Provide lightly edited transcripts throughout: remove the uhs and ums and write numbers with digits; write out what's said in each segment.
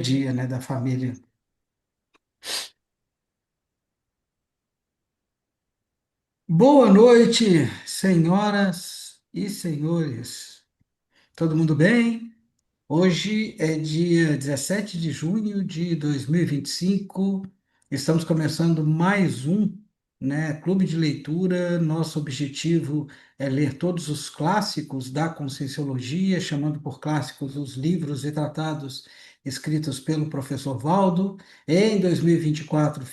dia, né, da família. Boa noite, senhoras e senhores. Todo mundo bem? Hoje é dia 17 de junho de 2025. Estamos começando mais um, né, clube de leitura. Nosso objetivo é ler todos os clássicos da Conscienciologia, chamando por clássicos os livros e tratados escritos pelo professor Valdo. Em 2024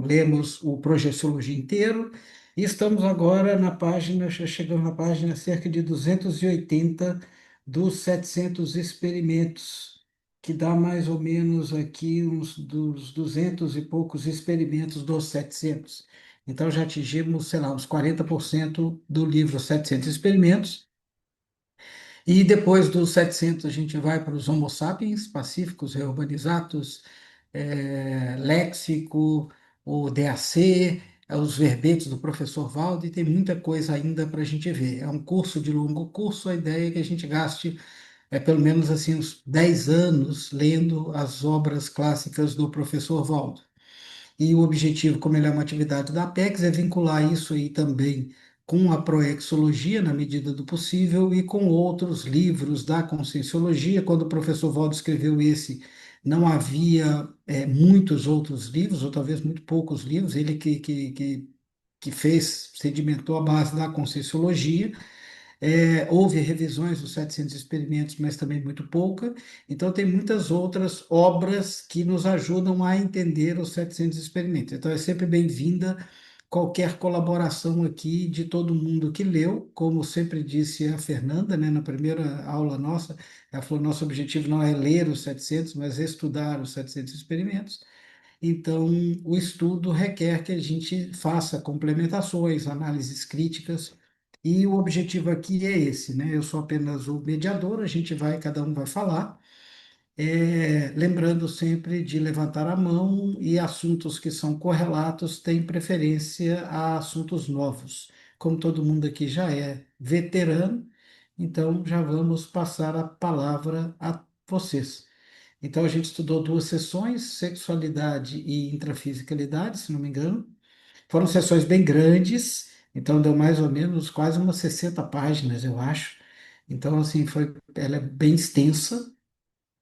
lemos o Projeciologia inteiro e estamos agora na página, já chegamos na página cerca de 280 dos 700 experimentos, que dá mais ou menos aqui uns dos 200 e poucos experimentos dos 700. Então já atingimos, sei lá, uns 40% do livro 700 experimentos. E depois dos 700 a gente vai para os Homo sapiens pacíficos, reurbanizados, léxico, o DAC, os verbetes do professor Valdo, e tem muita coisa ainda para a gente ver. É um curso de longo curso, a ideia é que a gente gaste pelo menos assim uns 10 anos lendo as obras clássicas do professor Valdo. E o objetivo, como ele é uma atividade da Apex, é vincular isso aí também com a proexologia, na medida do possível, e com outros livros da Conscienciologia. Quando o professor Valdo escreveu esse, não havia muitos outros livros, ou talvez muito poucos livros, ele que fez, sedimentou a base da Conscienciologia. Houve revisões dos 700 experimentos, mas também muito pouca. Então, tem muitas outras obras que nos ajudam a entender os 700 experimentos. Então, é sempre bem-vinda qualquer colaboração aqui de todo mundo que leu. Como sempre disse a Fernanda, né, na primeira aula nossa, ela falou: nosso objetivo não é ler os 700, mas estudar os 700 experimentos. Então, o estudo requer que a gente faça complementações, análises críticas, e o objetivo aqui é esse, né? Eu sou apenas o mediador, cada um vai falar, lembrando sempre de levantar a mão, e assuntos que são correlatos têm preferência a assuntos novos. Como todo mundo aqui já é veterano, então já vamos passar a palavra a vocês. Então, a gente estudou duas sessões, sexualidade e intrafisicalidade, se não me engano. Foram sessões bem grandes, então deu mais ou menos quase umas 60 páginas, eu acho. Então, assim, ela é bem extensa,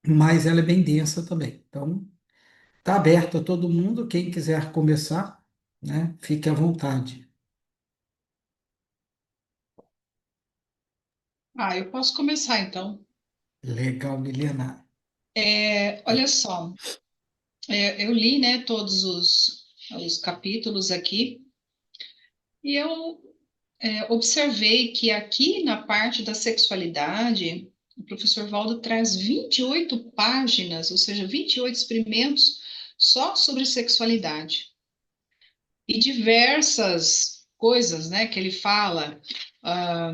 mas ela é bem densa também. Então, está aberto a todo mundo. Quem quiser começar, né, fique à vontade. Eu posso começar então. Legal, Liliana. Olha só, eu li, né, todos os capítulos aqui e eu observei que aqui na parte da sexualidade, o professor Valdo traz 28 páginas, ou seja, 28 experimentos só sobre sexualidade e diversas coisas, né, que ele fala, ah,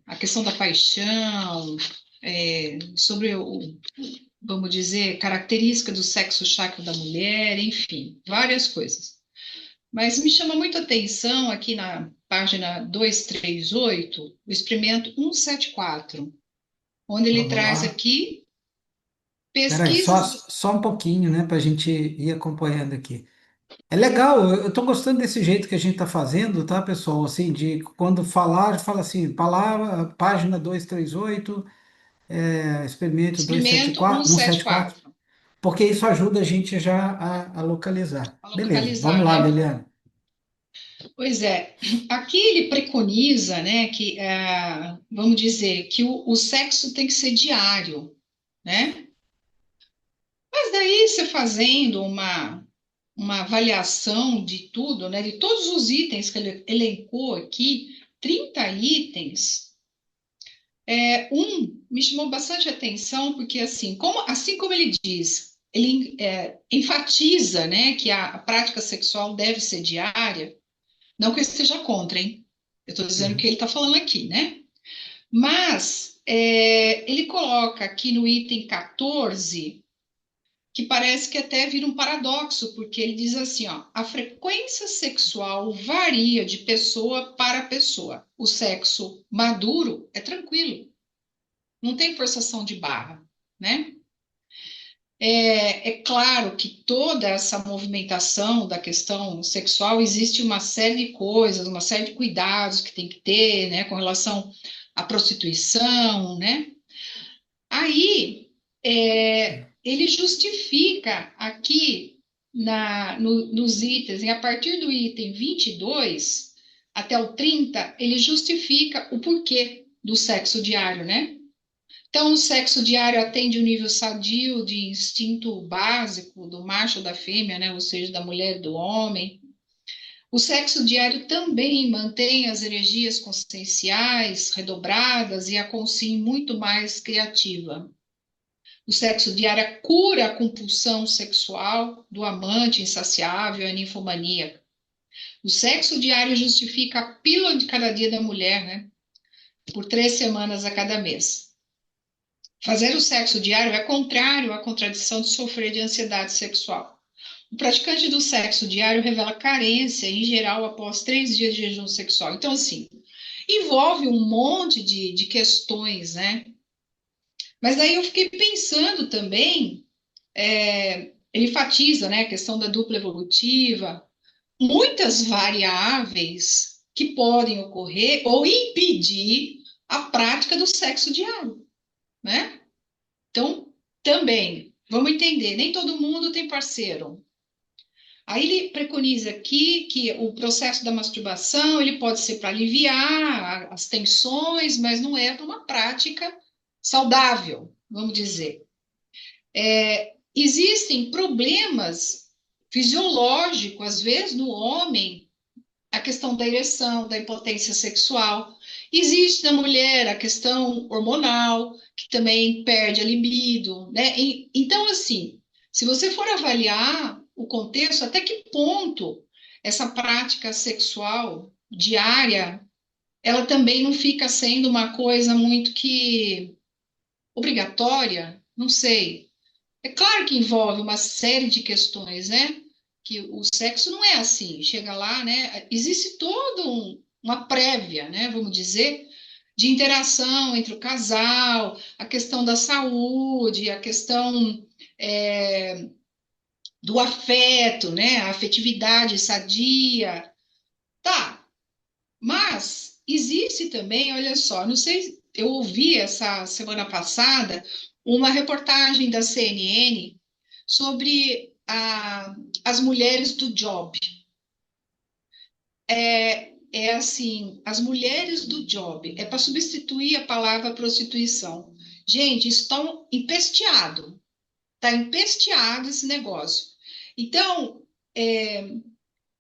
a questão da paixão, sobre vamos dizer, característica do sexo chakra da mulher, enfim, várias coisas. Mas me chama muita atenção aqui na página 238, o experimento 174, onde ele Vamos traz lá. aqui Peraí, só, pesquisas só um pouquinho, né, para a gente ir acompanhando aqui. É legal, eu estou gostando desse jeito que a gente está fazendo, tá, pessoal? Assim, de quando falar, fala assim, palavra, página 238, experimento experimento 274, 174, 174, porque isso ajuda a gente já a localizar. a Beleza, vamos localizar, lá, né? Liliana. Pois é, aqui ele preconiza, né, que, vamos dizer, que o sexo tem que ser diário, né? Mas daí você fazendo uma avaliação de tudo, né, de todos os itens que ele elencou aqui, 30 itens, me chamou bastante atenção, porque assim como ele diz, ele enfatiza, né, que a prática sexual deve ser diária, não que eu esteja contra, hein? Eu estou dizendo o que Sim. ele está falando aqui, né? Mas ele coloca aqui no item 14 que parece que até vira um paradoxo, porque ele diz assim, ó, a frequência sexual varia de pessoa para pessoa. O sexo maduro é tranquilo, não tem forçação de barra. né? É claro que toda essa movimentação da questão sexual existe uma série de coisas, uma série de cuidados que tem que ter, né, com relação à prostituição, né? Aí ele justifica aqui nos itens, e a partir do item 22 até o 30, ele justifica o porquê do sexo diário, né? Então, o sexo diário atende o nível sadio de instinto básico do macho ou da fêmea, né? Ou seja, da mulher e do homem. O sexo diário também mantém as energias conscienciais redobradas e a consciência muito mais criativa. O sexo diário cura a compulsão sexual do amante insaciável, a ninfomaníaca. O sexo diário justifica a pílula de cada dia da mulher, né? Por 3 semanas a cada mês. Fazer o sexo diário é contrário à contradição de sofrer de ansiedade sexual. O praticante do sexo diário revela carência, em geral, após 3 dias de jejum sexual. Então, assim, envolve um monte de questões, né? Mas daí eu fiquei pensando também, ele enfatiza, né, a questão da dupla evolutiva, muitas variáveis que podem ocorrer ou impedir a prática do sexo diário, né? Então, também, vamos entender, nem todo mundo tem parceiro. Aí ele preconiza aqui que o processo da masturbação ele pode ser para aliviar as tensões, mas não é para uma prática saudável, vamos dizer. Existem problemas fisiológicos, às vezes, no homem, a questão da ereção, da impotência sexual. Existe na mulher a questão hormonal, que também perde a libido, né? Então, assim, se você for avaliar o contexto, até que ponto essa prática sexual diária, ela também não fica sendo uma coisa muito que obrigatória, não sei. É claro que envolve uma série de questões, né? Que o sexo não é assim, chega lá, né? Existe toda uma prévia, né? Vamos dizer, de interação entre o casal, a questão da saúde, a questão é, do afeto, né? A afetividade sadia. Tá, mas existe também, olha só, não sei, eu ouvi essa semana passada uma reportagem da CNN sobre as mulheres do job. É assim, as mulheres do job, é para substituir a palavra prostituição. Gente, estão empesteado, está empesteado esse negócio. Então,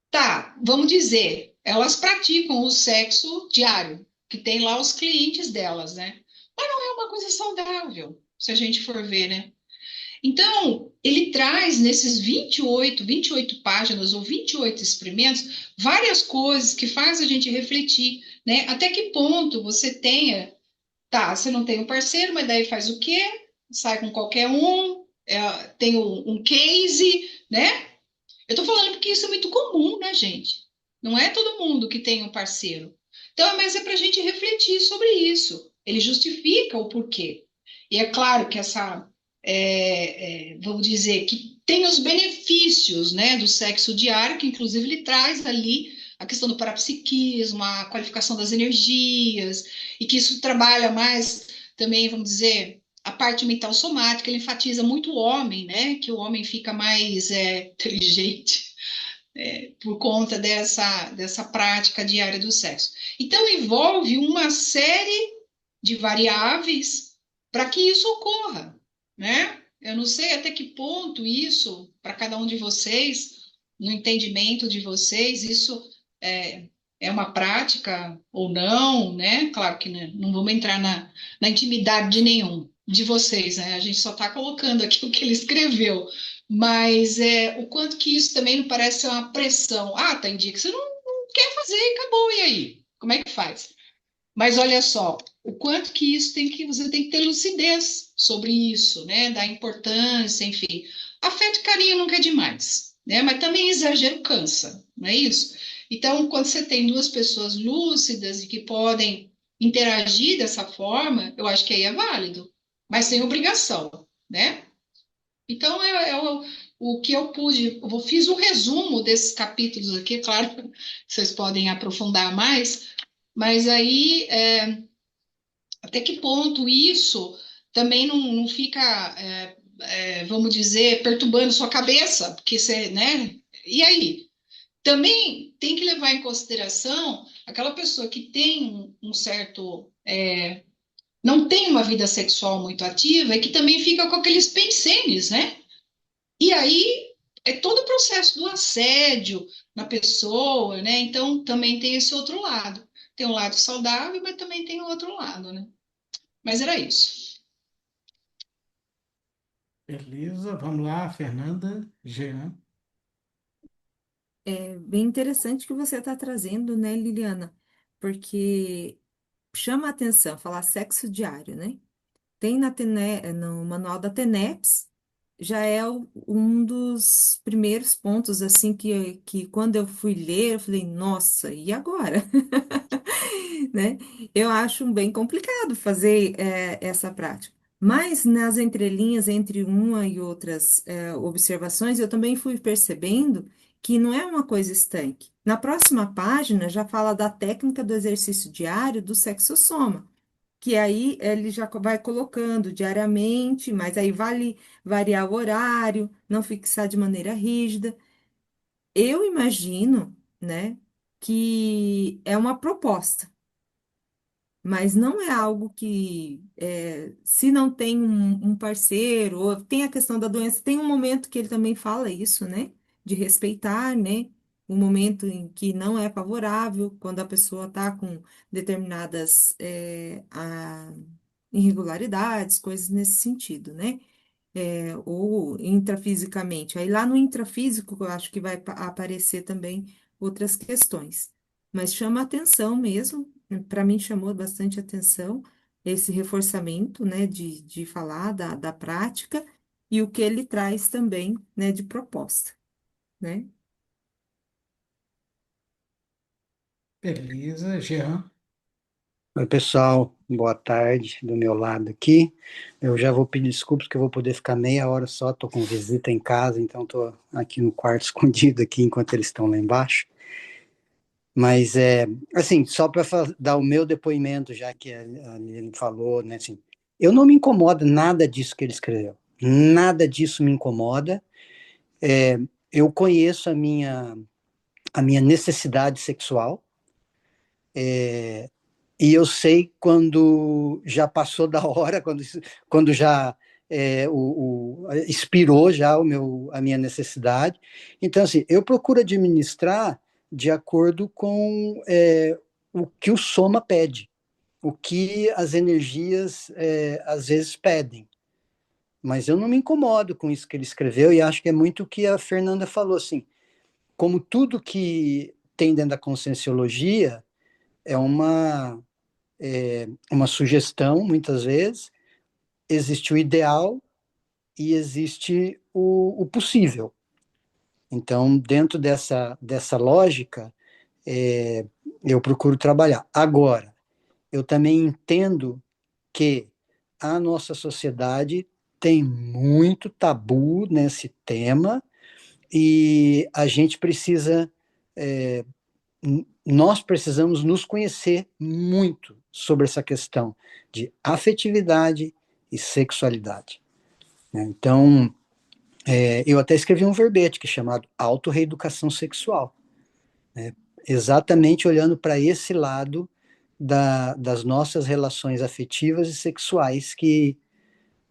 tá, vamos dizer, elas praticam o sexo diário, que tem lá os clientes delas, né? Mas não é uma coisa saudável, se a gente for ver, né? Então, ele traz nesses 28 páginas ou 28 experimentos várias coisas que faz a gente refletir, né? Até que ponto você tenha, tá, você não tem um parceiro, mas daí faz o quê? Sai com qualquer um, tem um case, né? Eu tô falando porque isso é muito comum, né, gente? Não é todo mundo que tem um parceiro. Então, mas é para a gente refletir sobre isso. Ele justifica o porquê. E é claro que vamos dizer, que tem os benefícios, né, do sexo diário, que inclusive ele traz ali a questão do parapsiquismo, a qualificação das energias, e que isso trabalha mais também, vamos dizer, a parte mental somática, ele enfatiza muito o homem, né, que o homem fica mais inteligente por conta dessa prática diária do sexo. Então, envolve uma série de variáveis para que isso ocorra, né? Eu não sei até que ponto isso, para cada um de vocês, no entendimento de vocês, isso é uma prática ou não, né? Claro que né, não vamos entrar na intimidade de nenhum de vocês, né? A gente só está colocando aqui o que ele escreveu, mas o quanto que isso também não parece ser uma pressão. Ah, tem dia que você não quer fazer e acabou, e aí? Como é que faz? Mas olha só, o quanto que isso você tem que ter lucidez sobre isso, né? Da importância, enfim. Afeto e carinho nunca é demais, né? Mas também exagero cansa, não é isso? Então, quando você tem duas pessoas lúcidas e que podem interagir dessa forma, eu acho que aí é válido, mas sem obrigação. né? Então, o que eu pude, fiz o resumo desses capítulos aqui, claro, vocês podem aprofundar mais, mas aí, até que ponto isso também não fica, vamos dizer, perturbando sua cabeça, porque você, né? E aí? Também tem que levar em consideração aquela pessoa que tem um certo, não tem uma vida sexual muito ativa e que também fica com aqueles pensenes, né? E aí é todo o processo do assédio na pessoa, né? Então também tem esse outro lado. Tem um lado saudável, mas também tem o outro lado, né? Mas era isso. Beleza, vamos lá, Fernanda, Jean. É bem interessante que você está trazendo, né, Liliana? Porque chama a atenção falar sexo diário, né? Tem no manual da TENEPS, já é um dos primeiros pontos, assim, que quando eu fui ler, eu falei, nossa, e agora? Né? Eu acho bem complicado fazer essa prática. Mas nas entrelinhas, entre uma e outras observações, eu também fui percebendo que não é uma coisa estanque. Na próxima página já fala da técnica do exercício diário do sexo-soma, que aí ele já vai colocando diariamente, mas aí vale variar o horário, não fixar de maneira rígida. Eu imagino, né, que é uma proposta, mas não é algo que, se não tem um parceiro, ou tem a questão da doença, tem um momento que ele também fala isso, né? De respeitar, né? Um momento em que não é favorável, quando a pessoa está com determinadas, irregularidades, coisas nesse sentido, né? Ou intrafisicamente. Aí lá no intrafísico, eu acho que vai aparecer também outras questões. Mas chama atenção mesmo, para mim chamou bastante atenção esse reforçamento, né, de falar da prática e o que ele traz também, né, de proposta, né? Beleza, Jean. Oi, pessoal, boa tarde do meu lado aqui. Eu já vou pedir desculpas que eu vou poder ficar meia hora só, estou com visita em casa, então estou aqui no quarto escondido aqui enquanto eles estão lá embaixo. Mas assim, só para dar o meu depoimento, já que a Lilian falou, né, assim, eu não me incomoda nada disso que ele escreveu. Nada disso me incomoda. É, eu conheço a minha necessidade sexual. E eu sei quando já passou da hora, quando já expirou já a minha necessidade. Então, assim, eu procuro administrar de acordo com o que o soma pede, o que as energias às vezes pedem. Mas eu não me incomodo com isso que ele escreveu e acho que é muito o que a Fernanda falou, assim, como tudo que tem dentro da conscienciologia é uma sugestão, muitas vezes, existe o ideal e existe o possível. Então, dentro dessa lógica, é, eu procuro trabalhar. Agora, eu também entendo que a nossa sociedade tem muito tabu nesse tema e a gente precisa, é, nós precisamos nos conhecer muito sobre essa questão de afetividade e sexualidade, né? Então, eu até escrevi um verbete que é chamado autorreeducação sexual, né? Exatamente olhando para esse lado das nossas relações afetivas e sexuais, que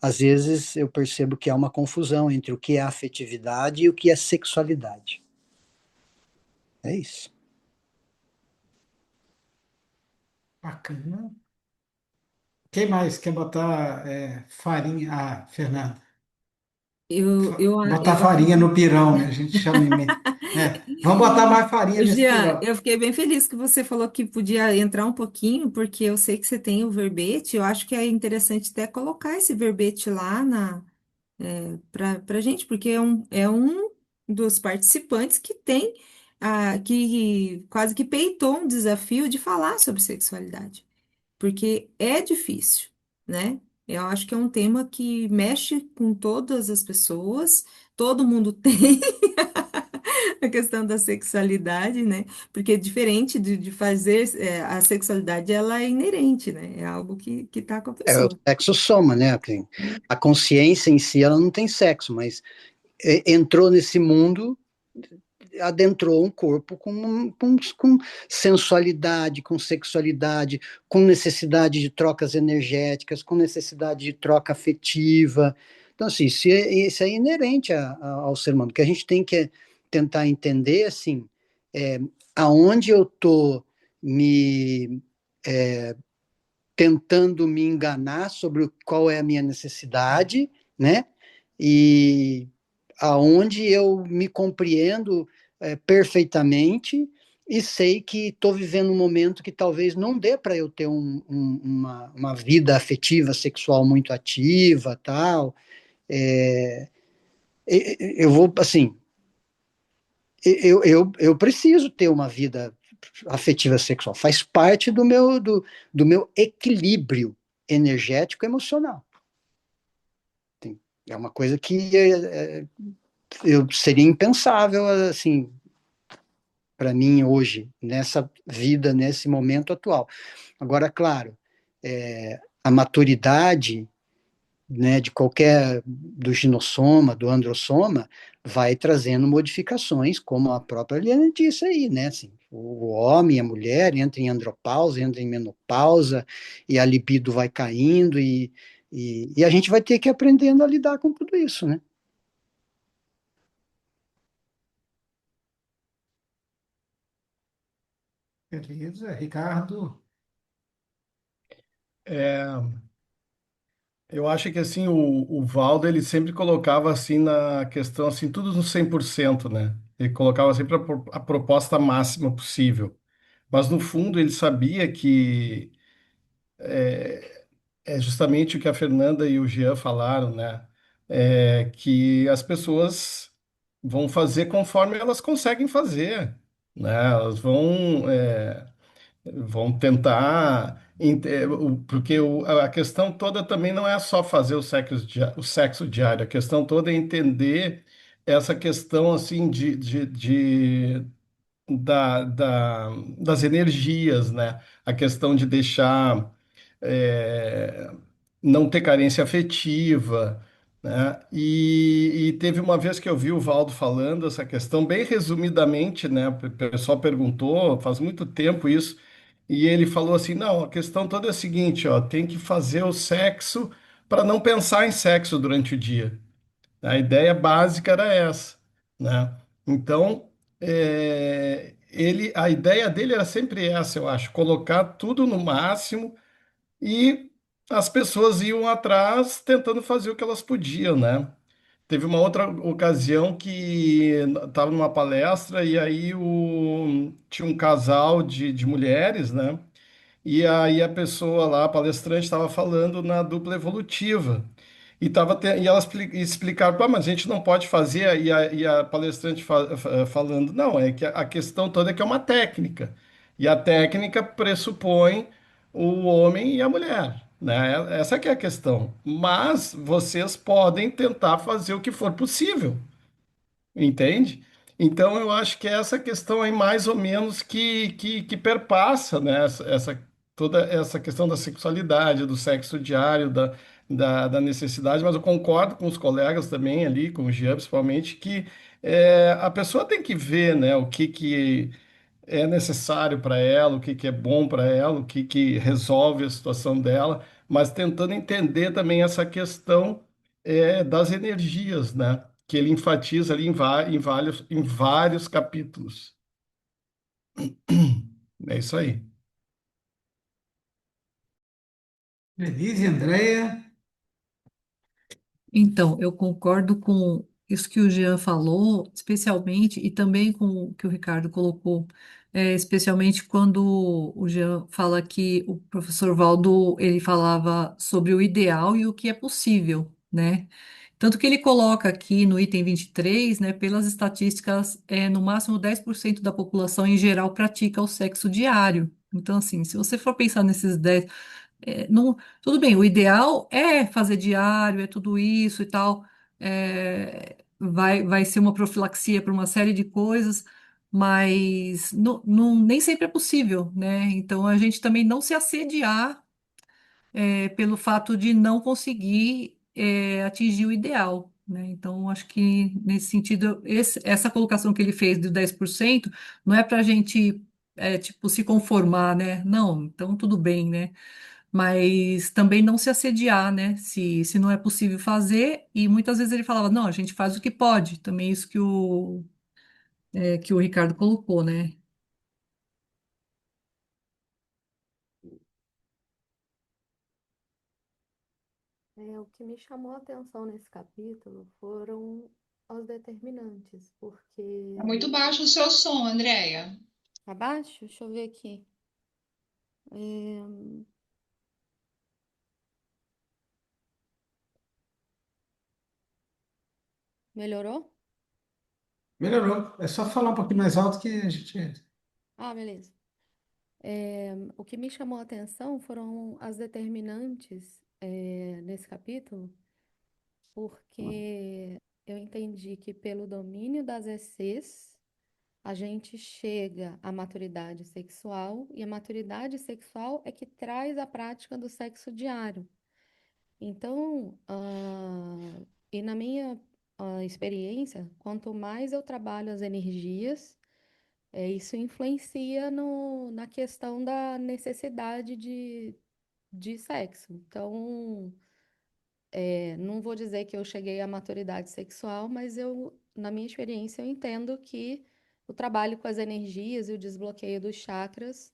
às vezes eu percebo que há uma confusão entre o que é afetividade e o que é sexualidade. É isso. Bacana. Quem mais quer botar farinha? Ah, Fernanda. Botar Eu farinha acredito. no pirão, né? A gente chama vamos botar mais farinha nesse Jean, pirão. eu fiquei bem feliz que você falou que podia entrar um pouquinho, porque eu sei que você tem o verbete. Eu acho que é interessante até colocar esse verbete lá para gente, porque é um dos participantes que tem que quase que peitou um desafio de falar sobre sexualidade, porque é difícil, né? Eu acho que é um tema que mexe com todas as pessoas, todo mundo tem a questão da sexualidade, né? Porque é diferente de fazer, a sexualidade ela é inerente, né? É algo que tá com a É, o pessoa. sexo soma, né? Assim, a consciência em si, ela não tem sexo, mas entrou nesse mundo, adentrou um corpo com sensualidade, com sexualidade, com necessidade de trocas energéticas, com necessidade de troca afetiva. Então, assim, isso é inerente ao ser humano. O que a gente tem que tentar entender, assim, é aonde eu estou me tentando me enganar sobre qual é a minha necessidade, né? E aonde eu me compreendo perfeitamente e sei que estou vivendo um momento que talvez não dê para eu ter uma vida afetiva, sexual muito ativa, tal. É, eu vou, assim, eu preciso ter uma vida afetiva sexual, faz parte do meu equilíbrio energético e emocional. É uma coisa que seria impensável, assim, para mim hoje, nessa vida, nesse momento atual. Agora, claro, a maturidade, né, de qualquer, do ginossoma, do androssoma, vai trazendo modificações, como a própria Eliana disse aí, né, assim, o homem e a mulher entram em andropausa, entram em menopausa, e a libido vai caindo, e a gente vai ter que ir aprendendo a lidar com tudo isso, né? Beleza, Ricardo. É, eu acho que assim o Valdo ele sempre colocava assim na questão assim tudo no 100%, né? Ele colocava sempre a proposta máxima possível. Mas no fundo ele sabia que é justamente o que a Fernanda e o Jean falaram, né? É que as pessoas vão fazer conforme elas conseguem fazer, né? Elas vão tentar, porque a questão toda também não é só fazer o sexo diário, a questão toda é entender essa questão assim das energias, né? A questão de deixar é, não ter carência afetiva, né? E teve uma vez que eu vi o Valdo falando essa questão, bem resumidamente, né? O pessoal perguntou, faz muito tempo isso, e ele falou assim: não, a questão toda é a seguinte, ó, tem que fazer o sexo para não pensar em sexo durante o dia. A ideia básica era essa, né? Então, a ideia dele era sempre essa, eu acho, colocar tudo no máximo e as pessoas iam atrás tentando fazer o que elas podiam, né? Teve uma outra ocasião que estava numa palestra e aí tinha um casal de mulheres, né? E aí a pessoa lá, a palestrante, estava falando na dupla evolutiva. E elas explicaram, "Pá, mas a gente não pode fazer, e a palestrante falando, não, é que a questão toda é que é uma técnica. E a técnica pressupõe o homem e a mulher, né? Essa que é a questão. Mas vocês podem tentar fazer o que for possível. Entende? Então, eu acho que é essa questão aí, mais ou menos, que perpassa, né? Toda essa questão da sexualidade, do sexo diário, da necessidade, mas eu concordo com os colegas também ali, com o Jean principalmente, que a pessoa tem que ver, né, o que é necessário para ela, o que é bom para ela, que resolve a situação dela, mas tentando entender também essa questão das energias, né? Que ele enfatiza ali em vários capítulos. É isso aí. Denise, Andréia. Então, eu concordo com isso que o Jean falou, especialmente, e também com o que o Ricardo colocou, especialmente quando o Jean fala que o professor Valdo, ele falava sobre o ideal e o que é possível, né? Tanto que ele coloca aqui no item 23, né, pelas estatísticas, no máximo 10% da população em geral pratica o sexo diário. Então, assim, se você for pensar nesses 10 não, tudo bem, o ideal é fazer diário, é tudo isso e tal, vai ser uma profilaxia para uma série de coisas, mas nem sempre é possível, né? Então a gente também não se assediar pelo fato de não conseguir atingir o ideal, né? Então, acho que nesse sentido, essa colocação que ele fez do 10% não é para a gente, tipo, se conformar, né? Não, então tudo bem, né? Mas também não se assediar, né? Se não é possível fazer, e muitas vezes ele falava, não, a gente faz o que pode, também isso que o Ricardo colocou, né? O que me chamou a atenção nesse capítulo foram os determinantes, É porque muito baixo o seu som, Andréia. abaixo, deixa eu ver aqui. É, melhorou? Melhorou. É só falar um pouquinho mais alto que a gente. Ah, beleza. O que me chamou a atenção foram as determinantes, nesse capítulo, porque eu entendi que pelo domínio das ECs, a gente chega à maturidade sexual, e a maturidade sexual é que traz a prática do sexo diário. Então, e na minha experiência, quanto mais eu trabalho as energias, isso influencia na questão da necessidade de sexo. Então, não vou dizer que eu cheguei à maturidade sexual, mas na minha experiência, eu entendo que o trabalho com as energias e o desbloqueio dos chakras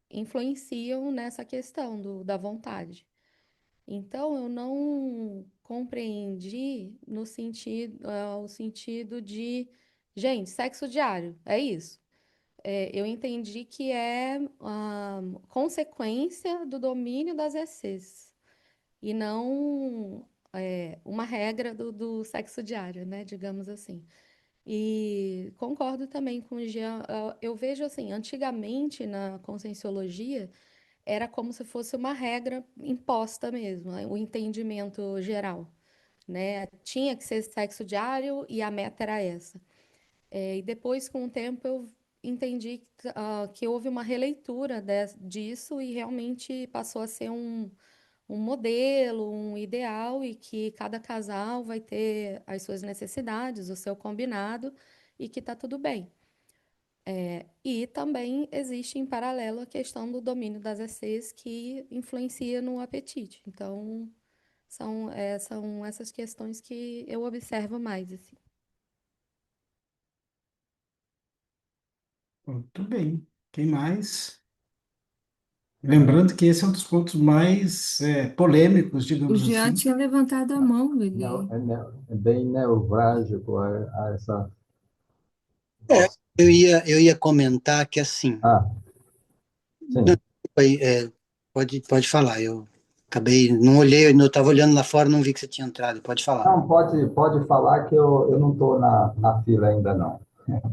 influenciam nessa questão da vontade. Então, eu não compreendi no sentido, o sentido de, gente, sexo diário, é isso. Eu entendi que é consequência do domínio das ECs e não uma regra do sexo diário, né? Digamos assim. E concordo também com o Jean. Eu vejo assim, antigamente na conscienciologia era como se fosse uma regra imposta mesmo, né, o entendimento geral, né? Tinha que ser sexo diário e a meta era essa. E depois, com o tempo, eu entendi que houve uma releitura disso e realmente passou a ser um modelo, um ideal, e que cada casal vai ter as suas necessidades, o seu combinado, e que está tudo bem. E também existe em paralelo a questão do domínio das ECs que influencia no apetite. Então, são essas questões que eu observo mais, assim. Muito bem. Quem mais? Lembrando que esse é um dos pontos mais polêmicos, O digamos Jean assim. tinha levantado a mão, ele. É bem neurálgico essa. É, eu ia comentar que assim, Ah, não, sim. pode falar, eu acabei, não olhei, eu estava olhando lá fora, não vi que você tinha entrado, pode falar. Não, pode falar que eu não estou na fila ainda, não.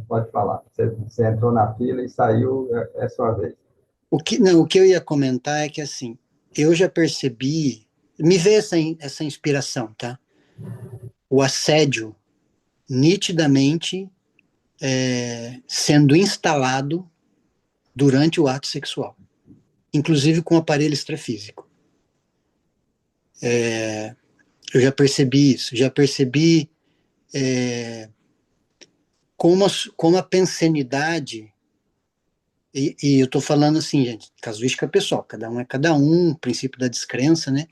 Pode falar. Você entrou na fila e saiu, é sua vez. Não, o que eu ia comentar é que assim, eu já percebi, me veio essa inspiração, tá? O assédio nitidamente sendo instalado durante o ato sexual, inclusive com aparelho extrafísico. Eu já percebi isso, já percebi como a pensenidade, e eu estou falando assim, gente, casuística pessoal, cada um é cada um, princípio da descrença, né?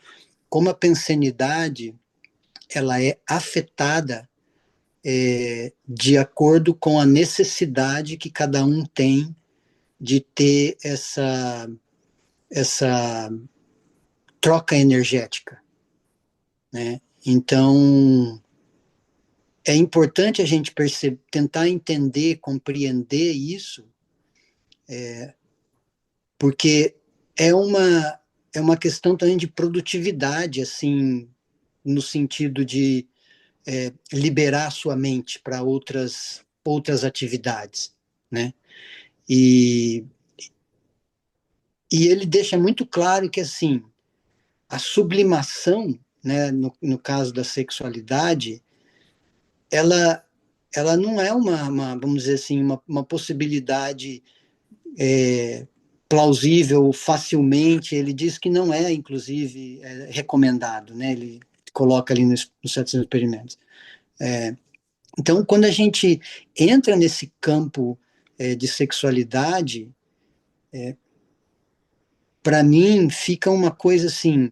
Como a pensenidade ela é afetada de acordo com a necessidade que cada um tem de ter essa troca energética, né? Então, é importante a gente tentar entender, compreender isso, porque é uma questão também de produtividade, assim, no sentido de liberar a sua mente para outras atividades, né? E E ele deixa muito claro que, assim, a sublimação, né, no caso da sexualidade, ela, ela não é vamos dizer assim, uma possibilidade plausível facilmente. Ele diz que não é, inclusive, recomendado, né? Ele coloca ali nos 700 experimentos. Então, quando a gente entra nesse campo de sexualidade, para mim fica uma coisa assim,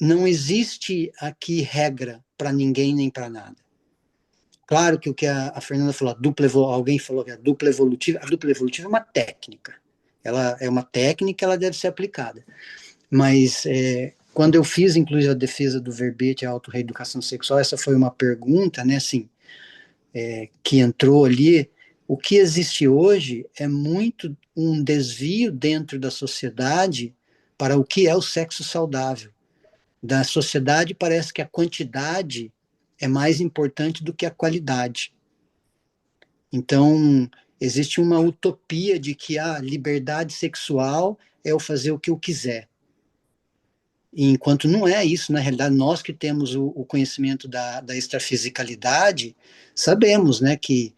não existe aqui regra para ninguém nem para nada. Claro que o que a Fernanda falou, alguém falou que a dupla evolutiva é uma técnica. Ela é uma técnica, ela deve ser aplicada. Mas quando eu fiz, inclusive, a defesa do verbete, a autorreeducação sexual, essa foi uma pergunta, né, assim, que entrou ali. O que existe hoje é muito um desvio dentro da sociedade para o que é o sexo saudável. Da sociedade parece que a quantidade é mais importante do que a qualidade. Então, existe uma utopia de que a liberdade sexual é eu fazer o que eu quiser. E enquanto não é isso, na realidade, nós que temos o conhecimento da extrafisicalidade, sabemos, né, que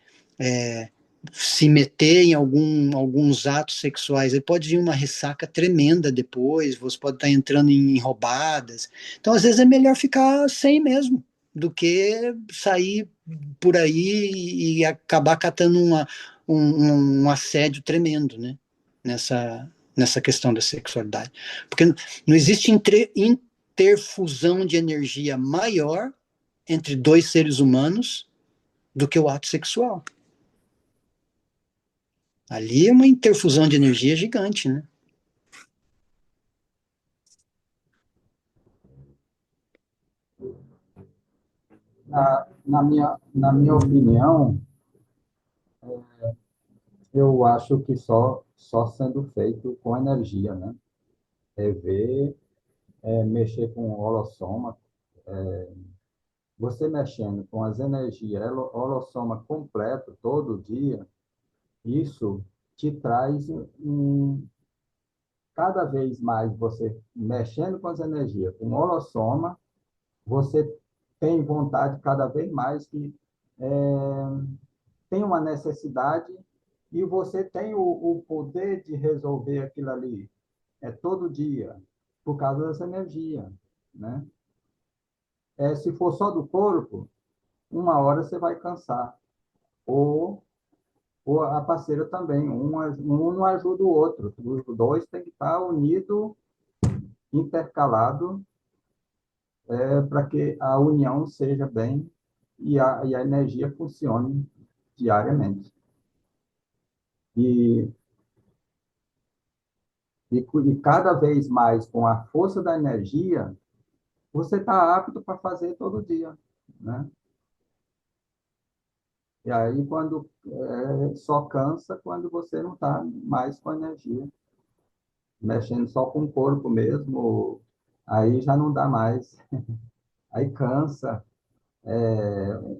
se meter em alguns atos sexuais, ele pode vir uma ressaca tremenda depois, você pode estar entrando em roubadas. Então, às vezes, é melhor ficar sem mesmo, do que sair por aí e acabar catando um assédio tremendo, né? Nessa questão da sexualidade. Porque não existe interfusão de energia maior entre dois seres humanos do que o ato sexual. Ali é uma interfusão de energia gigante, né? Na minha opinião, eu acho que só sendo feito com energia, né? Ver, mexer com o holossoma, você mexendo com as energias, holossoma completo todo dia, isso te traz cada vez mais você mexendo com as energias, com o holossoma, você tem vontade cada vez mais que tem uma necessidade e você tem o poder de resolver aquilo ali todo dia por causa dessa energia, né? Se for só do corpo, uma hora você vai cansar. Ou a parceira também, um não ajuda o outro. Os dois têm que estar unidos, intercalados, para que a união seja bem e a energia funcione diariamente. E, e cada vez mais, com a força da energia, você está apto para fazer todo dia, né? E aí, quando só cansa quando você não está mais com energia, mexendo só com o corpo mesmo, aí já não dá mais. Aí cansa,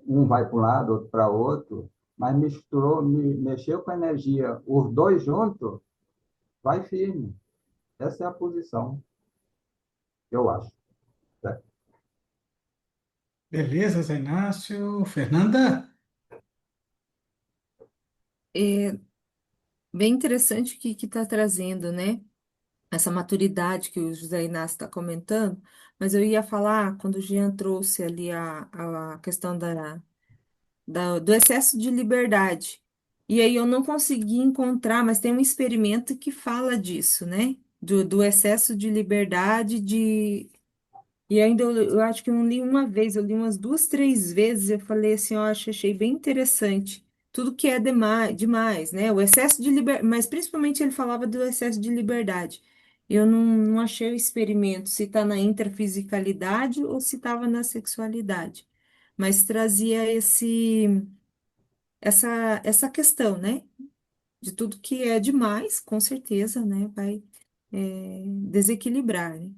um vai para um lado, outro para outro, mas mexeu com a energia, os dois juntos, vai firme. Essa é a posição, eu acho. Certo? Beleza, Zé Inácio. Fernanda? É bem interessante o que está trazendo, né? Essa maturidade que o José Inácio está comentando, mas eu ia falar, quando o Jean trouxe ali a questão do excesso de liberdade. E aí eu não consegui encontrar, mas tem um experimento que fala disso, né? Do excesso de liberdade, e ainda eu acho que eu não li uma vez, eu li umas duas, três vezes, eu falei assim, eu achei bem interessante. Tudo que é demais, né? O excesso de liberdade, mas principalmente ele falava do excesso de liberdade. Eu não achei o experimento se está na intrafisicalidade ou se estava na sexualidade. Mas trazia essa questão, né? De tudo que é demais, com certeza, né? Vai desequilibrar, né?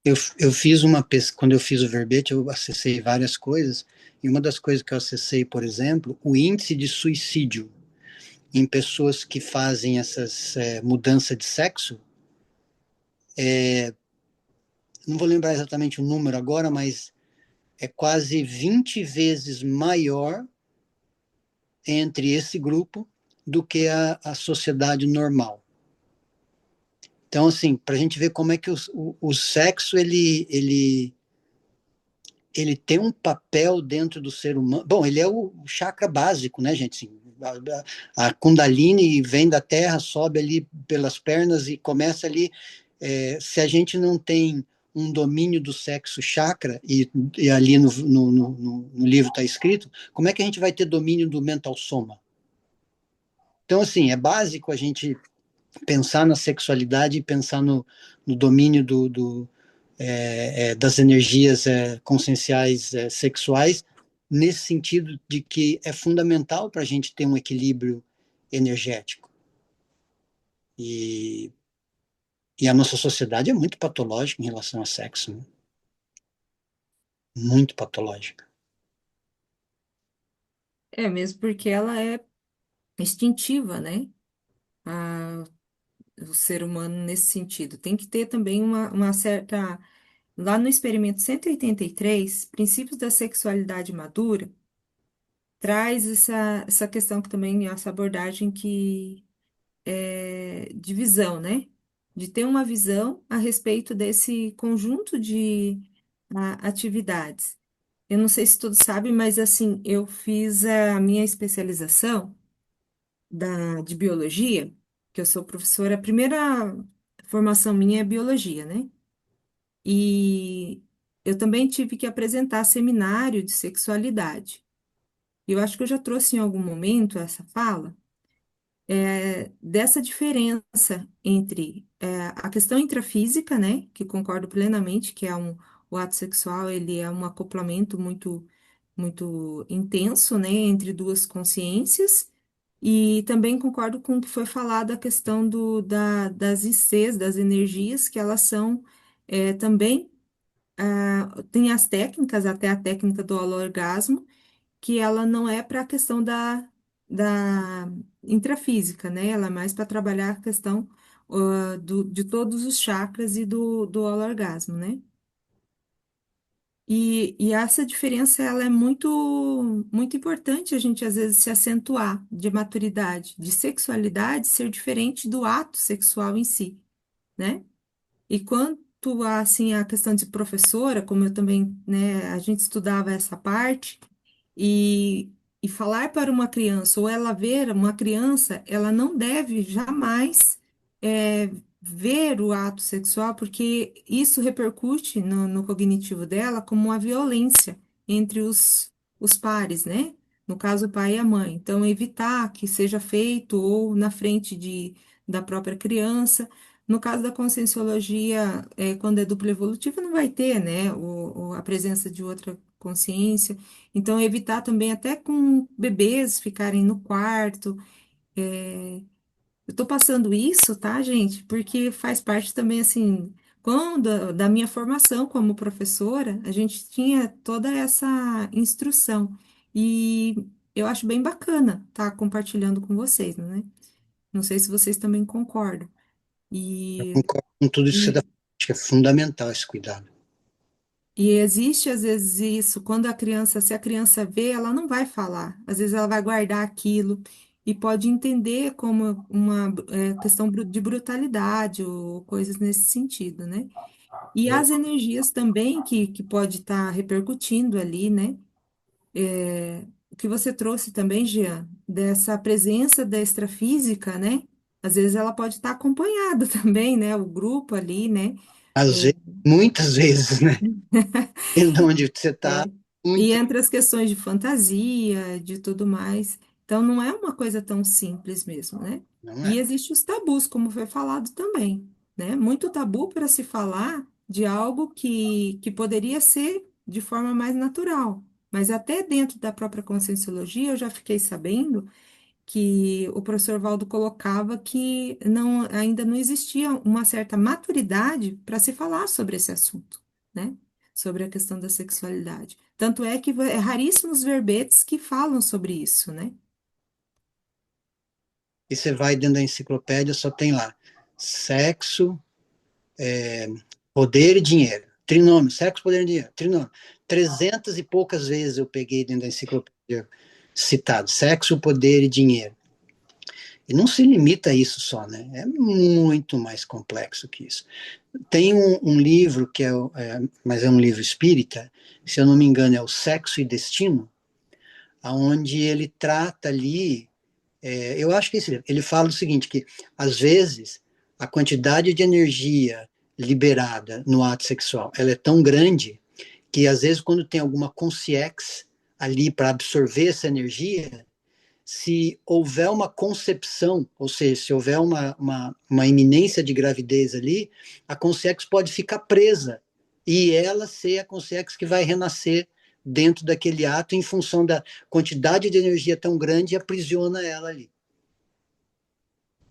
Eu fiz uma pesquisa, quando eu fiz o verbete, eu acessei várias coisas, e uma das coisas que eu acessei, por exemplo, o índice de suicídio. em pessoas que fazem essas mudança de sexo, não vou lembrar exatamente o número agora, mas é quase 20 vezes maior entre esse grupo do que a sociedade normal. Então, assim, para a gente ver como é que o sexo ele tem um papel dentro do ser humano. Bom, ele é o chakra básico, né, gente? Assim, a Kundalini vem da terra, sobe ali pelas pernas e começa ali. Se a gente não tem um domínio do sexo chakra, e ali no livro está escrito, como é que a gente vai ter domínio do mental soma? Então, assim, é básico a gente pensar na sexualidade e pensar no domínio das energias conscienciais sexuais, nesse sentido de que é fundamental para a gente ter um equilíbrio energético. E, e a nossa sociedade é muito patológica em relação ao sexo, né? Muito patológica. É mesmo porque ela é instintiva, né? A, o ser humano nesse sentido. Tem que ter também uma certa. Lá no experimento 183, Princípios da Sexualidade Madura, traz essa questão que também, essa abordagem que é de visão, né? De ter uma visão a respeito desse conjunto de atividades. Eu não sei se todos sabem, mas assim, eu fiz a minha especialização de biologia, que eu sou professora, a primeira formação minha é biologia, né? E eu também tive que apresentar seminário de sexualidade. E eu acho que eu já trouxe em algum momento essa fala, dessa diferença entre a questão intrafísica, né, que concordo plenamente, que o ato sexual, ele é um acoplamento muito intenso, né, entre duas consciências, e também concordo com o que foi falado a questão das ICs, das energias, que elas são também, tem as técnicas, até a técnica do holoorgasmo, que ela não é para a questão da intrafísica, né? Ela é mais para trabalhar a questão de todos os chakras e do orgasmo, né? E essa diferença, ela é muito importante a gente, às vezes, se acentuar de maturidade, de sexualidade ser diferente do ato sexual em si, né? E quanto a, assim, a questão de professora, como eu também, né, a gente estudava essa parte, e, e falar para uma criança, ou ela ver uma criança, ela não deve jamais ver o ato sexual, porque isso repercute no cognitivo dela como uma violência entre os pares, né? No caso, o pai e a mãe. Então, evitar que seja feito ou na frente da própria criança. No caso da conscienciologia, quando é dupla evolutiva, não vai ter, né, a presença de outra consciência. Então, evitar também até com bebês ficarem no quarto. Eu tô passando isso, tá, gente? Porque faz parte também, assim, quando da minha formação como professora, a gente tinha toda essa instrução. E eu acho bem bacana estar compartilhando com vocês, né? Não sei se vocês também concordam. Eu E, concordo com tudo isso que você está e, falando. Acho que é fundamental esse cuidado. e existe, às vezes, isso, quando se a criança vê, ela não vai falar. Às vezes ela vai guardar aquilo e pode entender como uma questão de brutalidade ou coisas nesse sentido, né? E Eu, as energias também que pode estar repercutindo ali, né? O que você trouxe também, Jean, dessa presença da extrafísica, né? Às vezes ela pode estar acompanhada também, né? O grupo ali, né? às vezes, muitas vezes, né? Dependendo de onde você está, É, e muito, entre as questões de fantasia, de tudo mais. Então, não é uma coisa tão simples mesmo, né? não E é? existem os tabus, como foi falado também, né? Muito tabu para se falar de algo que poderia ser de forma mais natural. Mas até dentro da própria Conscienciologia, eu já fiquei sabendo que o professor Valdo colocava que ainda não existia uma certa maturidade para se falar sobre esse assunto, né? Sobre a questão da sexualidade. Tanto é que é raríssimos verbetes que falam sobre isso, né? e você vai dentro da enciclopédia, só tem lá sexo, poder e dinheiro. Trinômio, sexo, poder e dinheiro. Trinômio. 300 e poucas vezes eu peguei dentro da enciclopédia citado sexo, poder e dinheiro. E não se limita a isso só, né? É muito mais complexo que isso. Tem um livro que mas é um livro espírita, se eu não me engano, é o Sexo e Destino, onde ele trata ali, eu acho que esse livro, ele fala o seguinte, que às vezes a quantidade de energia liberada no ato sexual, ela é tão grande que às vezes quando tem alguma consciex ali para absorver essa energia, se houver uma concepção, ou seja, se houver uma iminência de gravidez ali, a consciex pode ficar presa e ela ser a consciex que vai renascer dentro daquele ato em função da quantidade de energia tão grande e aprisiona ela ali.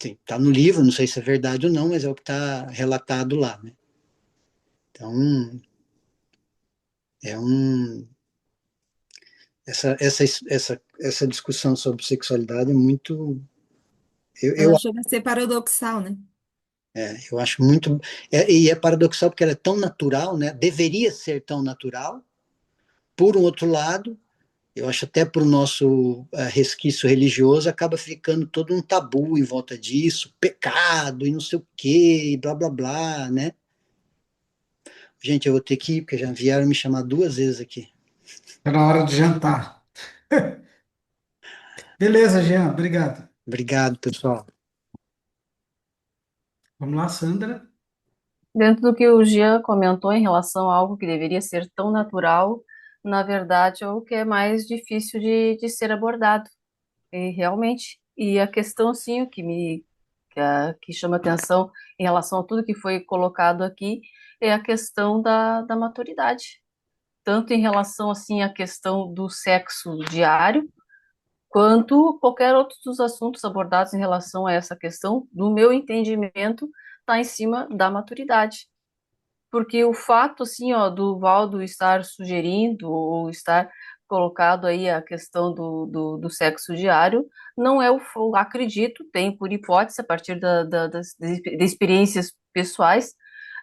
Está no livro, não sei se é verdade ou não, mas é o que está relatado lá. Né? Então, é um, essa discussão sobre sexualidade é muito. Ela Eu chega a ser paradoxal, né? eu acho muito. E é paradoxal porque ela é tão natural, né? Deveria ser tão natural. Por um outro lado, eu acho até para o nosso resquício religioso, acaba ficando todo um tabu em volta disso, pecado e não sei o quê, e blá blá blá, né? Gente, eu vou ter que ir, porque já vieram me chamar 2 vezes aqui. Está na hora de jantar. Beleza, Jean, obrigado. Obrigado, pessoal. Vamos lá, Sandra. Dentro do que o Jean comentou em relação a algo que deveria ser tão natural, na verdade é o que é mais difícil de ser abordado. E realmente, e a questão, sim, o que que chama atenção em relação a tudo que foi colocado aqui é a questão da maturidade. Tanto em relação, assim, à questão do sexo diário, quanto qualquer outro dos assuntos abordados em relação a essa questão, do meu entendimento, está em cima da maturidade. Porque o fato, assim, ó, do Valdo estar sugerindo ou estar colocado aí a questão do sexo diário, não é acredito, tem por hipótese, a partir de experiências pessoais,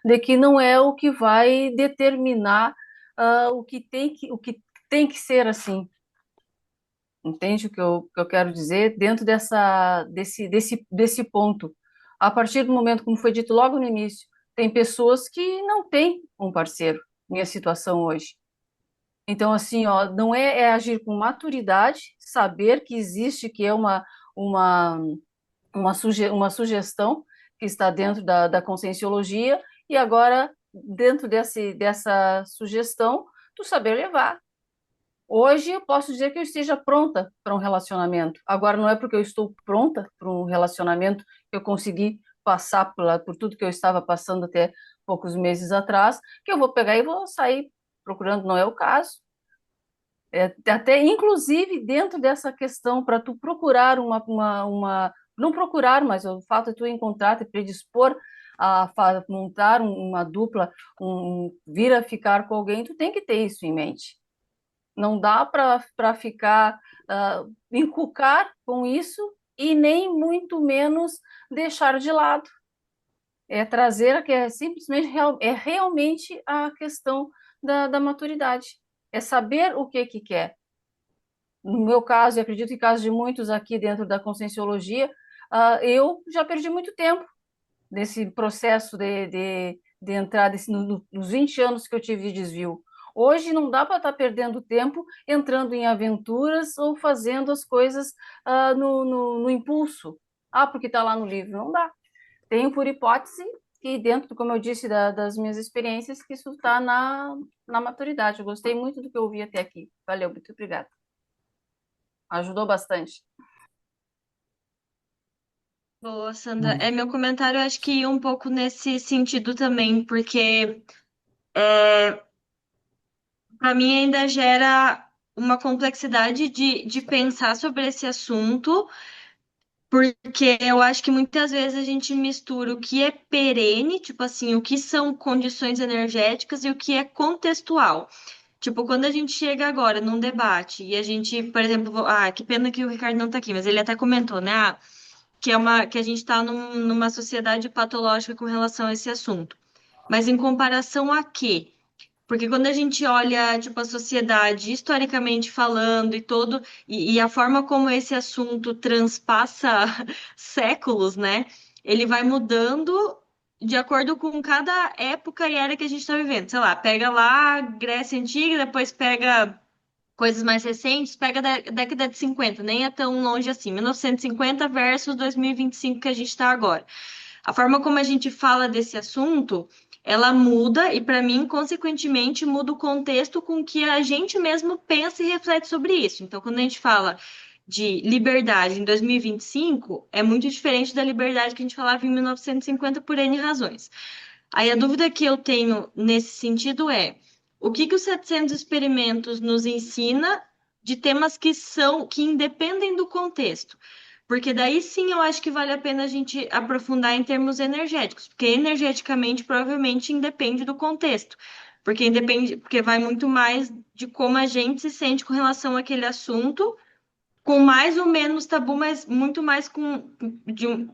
de que não é o que vai determinar o que tem que ser assim. Entende que eu quero dizer? Dentro desse ponto. A partir do momento, como foi dito logo no início, tem pessoas que não têm um parceiro, minha situação hoje. Então, assim, ó, não é agir com maturidade, saber que existe, que é uma, uma sugestão que está dentro da conscienciologia, e agora, dentro dessa sugestão, tu saber levar. Hoje eu posso dizer que eu esteja pronta para um relacionamento. Agora não é porque eu estou pronta para um relacionamento que eu consegui passar por tudo que eu estava passando até poucos meses atrás, que eu vou pegar e vou sair procurando, não é o caso. Até inclusive dentro dessa questão para tu procurar não procurar, mas o fato de tu encontrar, te predispor a montar uma dupla, vir a ficar com alguém, tu tem que ter isso em mente. Não dá para ficar encucar com isso e nem muito menos deixar de lado. É trazer que é simplesmente é realmente a questão da maturidade. É saber o que quer. No meu caso, e acredito que em caso de muitos aqui dentro da conscienciologia, eu já perdi muito tempo nesse processo de entrar nos 20 anos que eu tive de desvio. Hoje não dá para estar perdendo tempo entrando em aventuras ou fazendo as coisas no impulso. Ah, porque está lá no livro. Não dá. Tenho por hipótese que dentro, como eu disse, das minhas experiências, que isso está na maturidade. Eu gostei muito do que eu ouvi até aqui. Valeu, muito obrigada. Ajudou bastante. Boa, Sandra. Meu comentário, eu acho que ia um pouco nesse sentido também, porque para mim ainda gera uma complexidade de pensar sobre esse assunto, porque eu acho que muitas vezes a gente mistura o que é perene, tipo assim, o que são condições energéticas e o que é contextual. Tipo, quando a gente chega agora num debate e a gente, por exemplo, que pena que o Ricardo não tá aqui, mas ele até comentou, né? que a gente está numa sociedade patológica com relação a esse assunto. Mas em comparação a quê? Porque quando a gente olha, tipo, a sociedade, historicamente falando, e a forma como esse assunto transpassa séculos, né? Ele vai mudando de acordo com cada época e era que a gente está vivendo. Sei lá, pega lá Grécia Antiga, depois pega coisas mais recentes, pega da década de 50, nem é tão longe assim, 1950 versus 2025 que a gente está agora. A forma como a gente fala desse assunto, ela muda e, para mim, consequentemente, muda o contexto com que a gente mesmo pensa e reflete sobre isso. Então, quando a gente fala de liberdade em 2025, é muito diferente da liberdade que a gente falava em 1950 por N razões. Aí a dúvida que eu tenho nesse sentido é: o que os 700 experimentos nos ensina de temas que independem do contexto? Porque daí sim eu acho que vale a pena a gente aprofundar em termos energéticos, porque energeticamente provavelmente independe do contexto, porque independe, porque vai muito mais de como a gente se sente com relação àquele assunto, com mais ou menos tabu, mas muito mais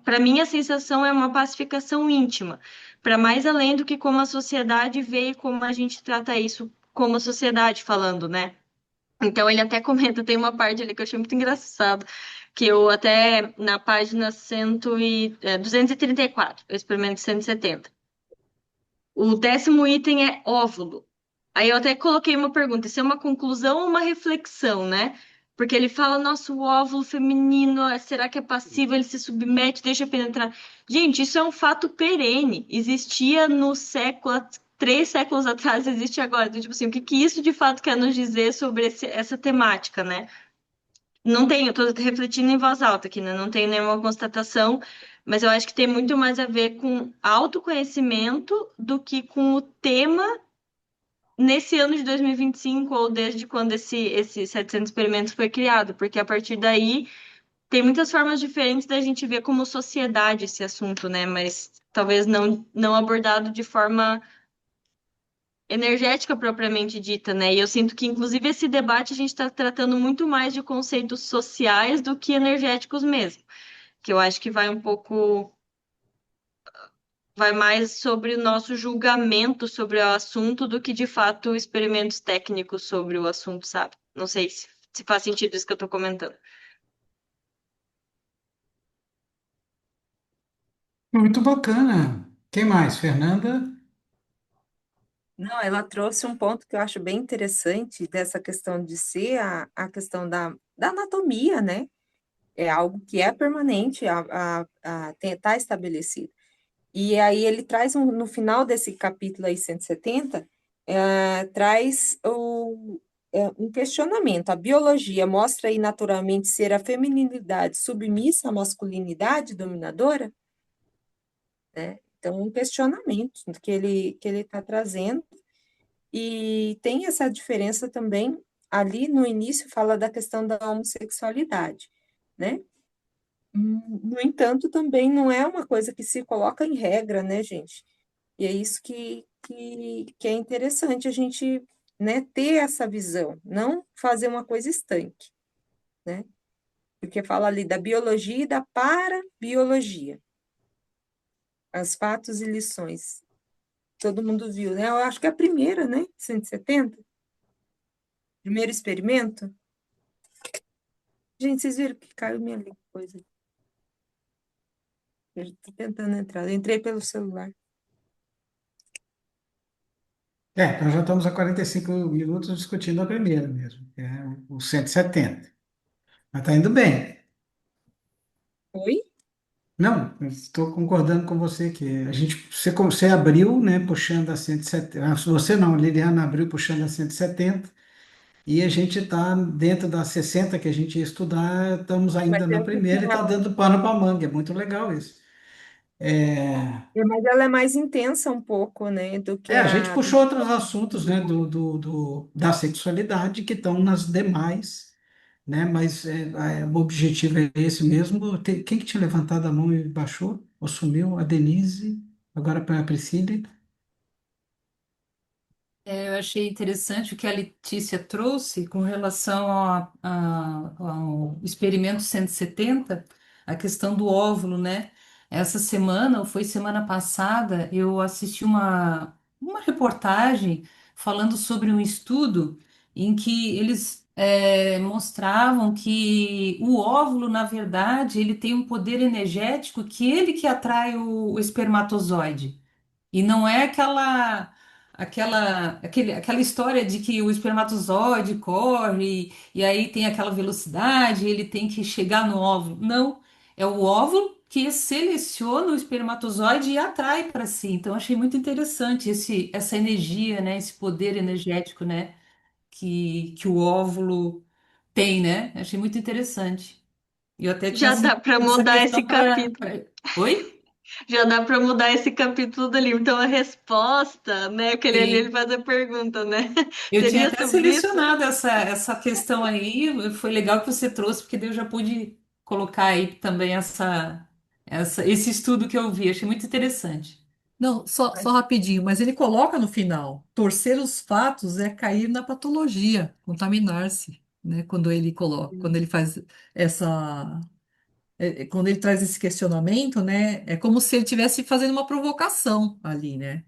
para mim a sensação é uma pacificação íntima, para mais além do que como a sociedade vê e como a gente trata isso como a sociedade falando, né? Então ele até comenta, tem uma parte ali que eu achei muito engraçado, que eu até na página 234, eu experimento 170. O 10º item é óvulo. Aí eu até coloquei uma pergunta, se é uma conclusão ou uma reflexão, né? Porque ele fala, nosso óvulo feminino, será que é passivo? Ele se submete, deixa penetrar. Gente, isso é um fato perene. Existia no século, 3 séculos atrás, existe agora. Então, tipo assim, o que que isso de fato quer nos dizer sobre essa temática, né? Não tenho, estou refletindo em voz alta aqui, né? Não tenho nenhuma constatação, mas eu acho que tem muito mais a ver com autoconhecimento do que com o tema nesse ano de 2025 ou desde quando esse 700 experimentos foi criado, porque a partir daí tem muitas formas diferentes da gente ver como sociedade esse assunto, né? Mas talvez não abordado de forma energética propriamente dita, né? E eu sinto que, inclusive, esse debate a gente está tratando muito mais de conceitos sociais do que energéticos mesmo, que eu acho que vai mais sobre o nosso julgamento sobre o assunto do que, de fato, experimentos técnicos sobre o assunto, sabe? Não sei se faz sentido isso que eu estou comentando. Muito bacana. Quem mais? Fernanda? Não, ela trouxe um ponto que eu acho bem interessante dessa questão de ser a questão da anatomia, né? É algo que é permanente, tá estabelecido. E aí ele traz no final desse capítulo aí, 170, traz um questionamento. A biologia mostra aí naturalmente ser a feminilidade submissa à masculinidade dominadora, né? Então, um questionamento que ele está trazendo. E tem essa diferença também, ali no início fala da questão da homossexualidade, né? No entanto, também não é uma coisa que se coloca em regra, né, gente? E é isso que é interessante a gente, né, ter essa visão, não fazer uma coisa estanque, né? Porque fala ali da biologia e da parabiologia, as fatos e lições. Todo mundo viu, né? Eu acho que é a primeira, né? 170, primeiro experimento. Gente, vocês viram que caiu minha coisa? Eu estou tentando entrar. Eu entrei pelo celular. Nós já estamos há 45 minutos discutindo a primeira mesmo, que é o 170. Mas está indo bem. Oi? Não, eu estou concordando com você que você abriu, né, puxando a 170. Você não, Liliana abriu puxando a 170, e a gente está dentro das 60 que a gente ia estudar, estamos Mas ainda na eu vi que primeira e está dando pano para manga. É muito legal isso. mas ela é mais intensa um pouco, né, do que A gente a puxou outros assuntos, né, da sexualidade que estão nas demais, né, mas o objetivo é esse mesmo. Quem que tinha levantado a mão e baixou? Ou sumiu? A Denise, agora para a Priscila. Eu achei interessante o que a Letícia trouxe com relação ao experimento 170, a questão do óvulo, né? Essa semana, ou foi semana passada, eu assisti uma reportagem falando sobre um estudo em que eles mostravam que o óvulo, na verdade, ele tem um poder energético que ele que atrai o espermatozoide. E não é aquela história de que o espermatozoide corre e aí tem aquela velocidade, ele tem que chegar no óvulo. Não, é o óvulo que seleciona o espermatozoide e atrai para si. Então, achei muito interessante essa energia, né? Esse poder energético, né? Que o óvulo tem, né? Achei muito interessante. E eu até tinha Já dá assistido para essa mudar esse questão para. capítulo. Oi? Já dá para mudar esse capítulo do livro. Então, a resposta, né? Eu queria ali ele Sim. faz a pergunta, né? Eu tinha Seria até sobre isso? selecionado essa questão aí, foi legal que você trouxe, porque daí eu já pude colocar aí também esse estudo que eu vi, achei muito interessante. Não, só rapidinho, mas ele coloca no final: torcer os fatos é cair na patologia, contaminar-se, né? Quando ele coloca, quando ele faz essa, quando ele traz esse questionamento, né? É como se ele estivesse fazendo uma provocação ali, né?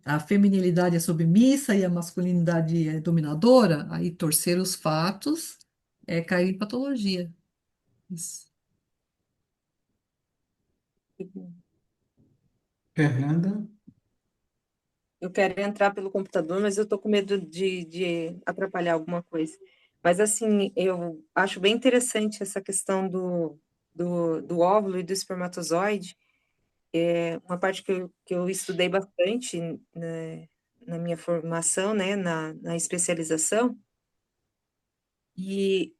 A feminilidade é submissa e a masculinidade é dominadora, aí torcer os fatos é cair em patologia. Isso. Fernanda, Eu quero entrar pelo computador, mas eu tô com medo de atrapalhar alguma coisa. Mas, assim, eu acho bem interessante essa questão do óvulo e do espermatozoide. É uma parte que eu estudei bastante, né, na minha formação, né, na especialização, e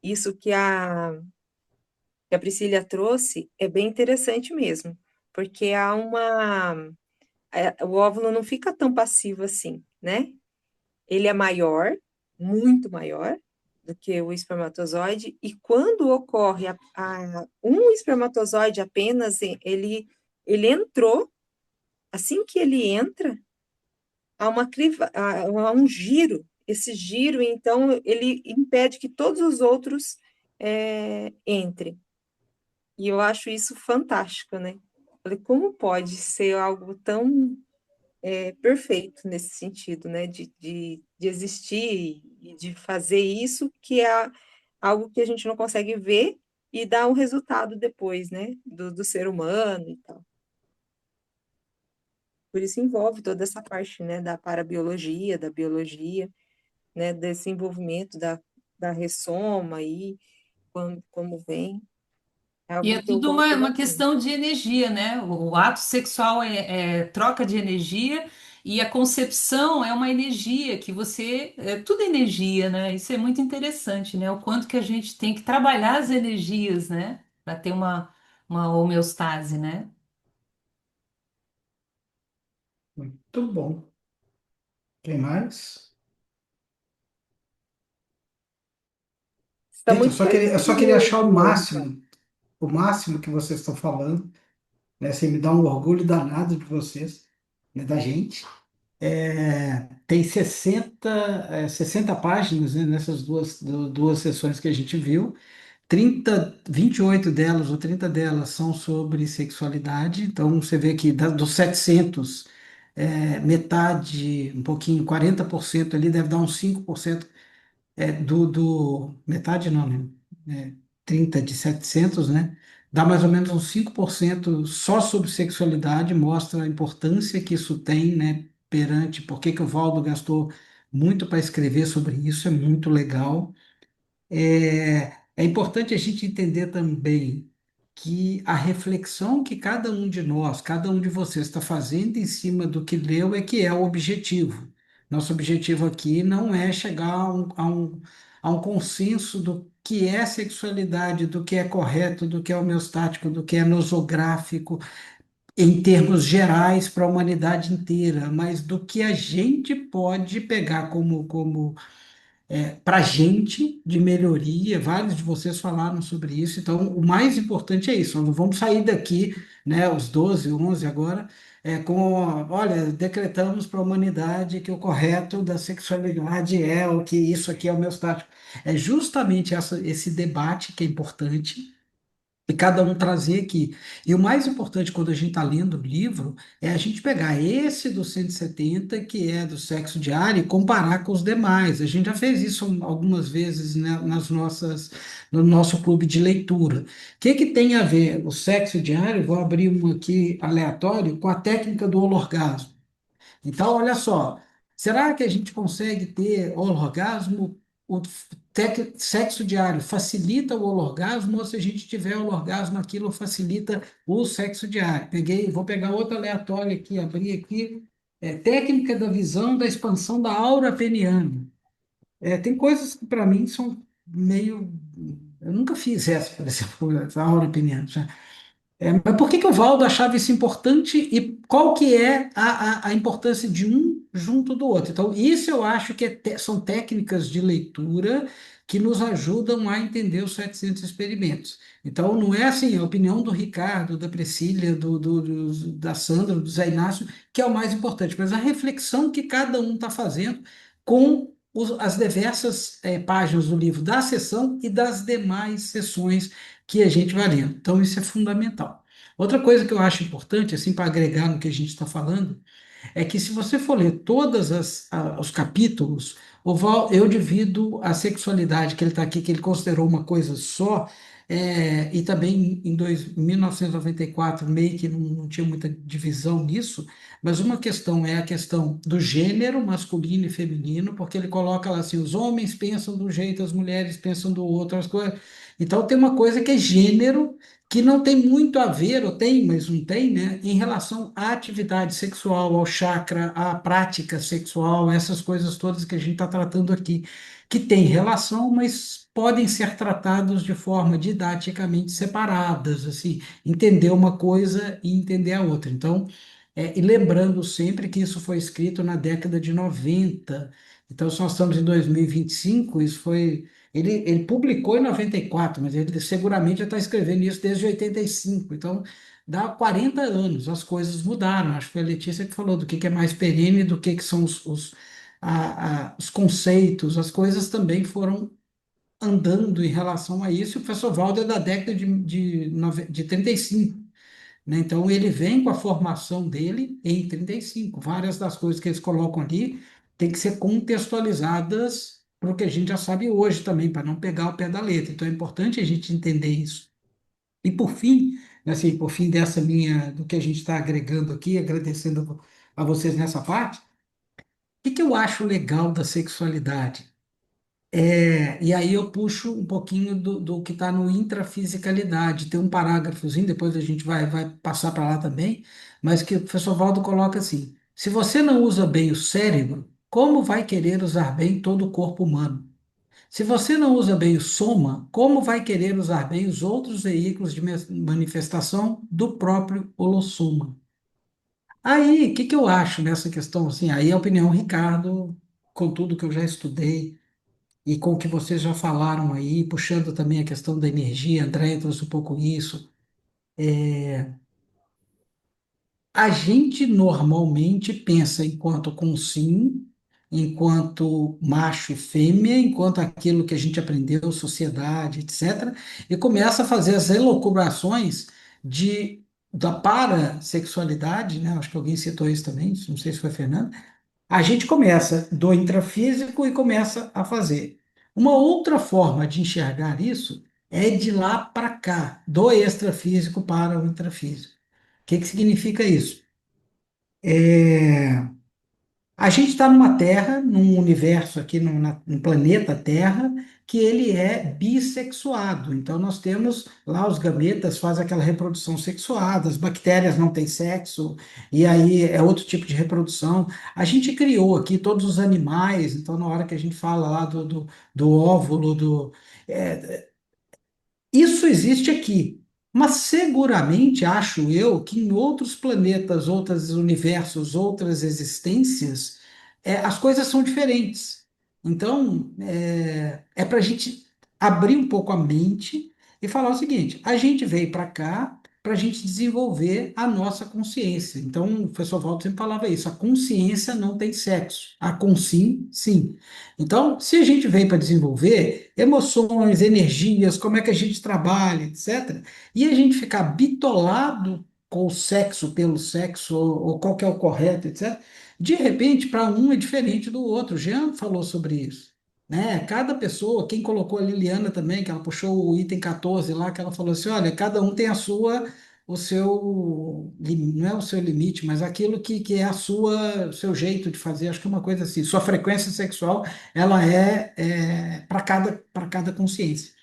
isso que a Priscila trouxe é bem interessante mesmo, porque o óvulo não fica tão passivo assim, né? Ele é maior, muito maior do que o espermatozoide, e quando ocorre um espermatozoide apenas, ele entrou, assim que ele entra, há um giro. Esse giro, então, ele impede que todos os outros entrem. E eu acho isso fantástico, né? Falei, como pode ser algo tão perfeito nesse sentido, né? De existir e de fazer isso, que é algo que a gente não consegue ver e dá um resultado depois, né? Do ser humano e tal. Por isso envolve toda essa parte, né? Da parabiologia, da biologia, né? Desse envolvimento da ressoma aí, como vem. É E algo é que eu tudo gosto uma bastante. questão de energia, né? O ato sexual é troca de energia e a concepção é uma energia que você. É tudo energia, né? Isso é muito interessante, né? O quanto que a gente tem que trabalhar as energias, né? Para ter uma homeostase, né? muito bom. Quem mais? Está Gente, muito eu só queria achar preciso hoje. o máximo que vocês estão falando, né? Assim, me dá um orgulho danado de vocês, né? Da gente. Tem 60 páginas, né, nessas duas sessões que a gente viu. 28 delas, ou 30 delas, são sobre sexualidade. Então, você vê que dos 700, metade, um pouquinho, 40% ali, deve dar uns 5% metade não, né? É, 30 de 700, né? Dá mais ou menos uns 5% só sobre sexualidade, mostra a importância que isso tem, né? Perante, por que que o Valdo gastou muito para escrever sobre isso, é muito legal. É importante a gente entender também que a reflexão que cada um de nós, cada um de vocês está fazendo em cima do que leu é que é o objetivo. Nosso objetivo aqui não é chegar a um consenso do que é sexualidade, do que é correto, do que é homeostático, do que é nosográfico, em termos gerais para a humanidade inteira, mas do que a gente pode pegar como para a gente de melhoria. Vários de vocês falaram sobre isso, então o mais importante é isso. Nós não vamos sair daqui, né, os 12, 11 agora, olha, decretamos para a humanidade que o correto da sexualidade é o que isso aqui é homeostático. É justamente esse debate que é importante e cada um trazer aqui. E o mais importante quando a gente está lendo o livro é a gente pegar esse do 170, que é do sexo diário, e comparar com os demais. A gente já fez isso algumas vezes, né, no nosso clube de leitura. O que que tem a ver o sexo diário? Vou abrir um aqui aleatório com a técnica do holorgasmo. Então, olha só, será que a gente consegue ter orgasmo? O sexo diário facilita o orgasmo, ou se a gente tiver o orgasmo, aquilo facilita o sexo diário? Vou pegar outro aleatório aqui, abrir aqui. Técnica da visão da expansão da aura peniana. Tem coisas que para mim são meio. Eu nunca fiz essa, por exemplo, a aura peniana. Mas por que que o Valdo achava isso importante e qual que é a importância de um junto do outro? Então, isso eu acho que são técnicas de leitura que nos ajudam a entender os 700 experimentos. Então, não é assim a opinião do Ricardo, da Priscília, da Sandra, do Zé Inácio, que é o mais importante, mas a reflexão que cada um está fazendo com as diversas páginas do livro da sessão e das demais sessões que a gente vai lendo. Então, isso é fundamental. Outra coisa que eu acho importante, assim, para agregar no que a gente está falando, é que se você for ler todos os capítulos, eu divido a sexualidade que ele está aqui, que ele considerou uma coisa só, e também em 1994 meio que não tinha muita divisão nisso, mas uma questão é a questão do gênero masculino e feminino, porque ele coloca lá assim, os homens pensam de um jeito, as mulheres pensam do outro, as coisas. Então tem uma coisa que é gênero, que não tem muito a ver, ou tem, mas não tem, né, em relação à atividade sexual, ao chakra, à prática sexual, essas coisas todas que a gente está tratando aqui, que tem relação, mas podem ser tratados de forma didaticamente separadas, assim, entender uma coisa e entender a outra. Então, e lembrando sempre que isso foi escrito na década de 90. Então, se nós estamos em 2025, isso foi ele publicou em 94, mas ele seguramente já está escrevendo isso desde 85. Então, dá 40 anos, as coisas mudaram. Acho que foi a Letícia que falou do que é mais perene, do que são os conceitos, as coisas também foram andando em relação a isso. E o professor Valdo é da década de 35, né? Então, ele vem com a formação dele em 35. Várias das coisas que eles colocam ali têm que ser contextualizadas para o que a gente já sabe hoje também, para não pegar o pé da letra. Então, é importante a gente entender isso. E, por fim, né, assim, por fim do que a gente está agregando aqui, agradecendo a vocês nessa parte, o que que eu acho legal da sexualidade? E aí eu puxo um pouquinho do que está no intrafisicalidade. Tem um parágrafozinho, depois a gente vai passar para lá também, mas que o professor Valdo coloca assim: se você não usa bem o cérebro, como vai querer usar bem todo o corpo humano? Se você não usa bem o soma, como vai querer usar bem os outros veículos de manifestação do próprio holossoma? Aí, o que que eu acho nessa questão? Assim, aí a opinião, Ricardo, com tudo que eu já estudei e com o que vocês já falaram aí, puxando também a questão da energia, André trouxe um pouco isso. A gente normalmente pensa enquanto consim, enquanto macho e fêmea, enquanto aquilo que a gente aprendeu, sociedade, etc., e começa a fazer as elucubrações da parasexualidade, né? Acho que alguém citou isso também, não sei se foi Fernando. A gente começa do intrafísico e começa a fazer. Uma outra forma de enxergar isso é de lá para cá, do extrafísico para o intrafísico. O que que significa isso? A gente está numa Terra, num universo aqui, no planeta Terra, que ele é bissexuado. Então, nós temos lá os gametas, fazem aquela reprodução sexuada, as bactérias não têm sexo, e aí é outro tipo de reprodução. A gente criou aqui todos os animais, então, na hora que a gente fala lá do óvulo, isso existe aqui, mas seguramente acho eu que em outros planetas, outros universos, outras existências, as coisas são diferentes. Então, para a gente abrir um pouco a mente e falar o seguinte: a gente veio para cá, para a gente desenvolver a nossa consciência. Então, o professor Walter sempre falava isso: a consciência não tem sexo, a consim, sim. Então, se a gente vem para desenvolver emoções, energias, como é que a gente trabalha, etc., e a gente ficar bitolado com o sexo, pelo sexo, ou qual que é o correto, etc., de repente, para um é diferente do outro. O Jean falou sobre isso. Né? Cada pessoa, quem colocou a Liliana também, que ela puxou o item 14 lá, que ela falou assim: olha, cada um tem a sua, o seu, não é o seu limite, mas aquilo que é a sua, o seu jeito de fazer, acho que é uma coisa assim, sua frequência sexual, ela é para cada consciência.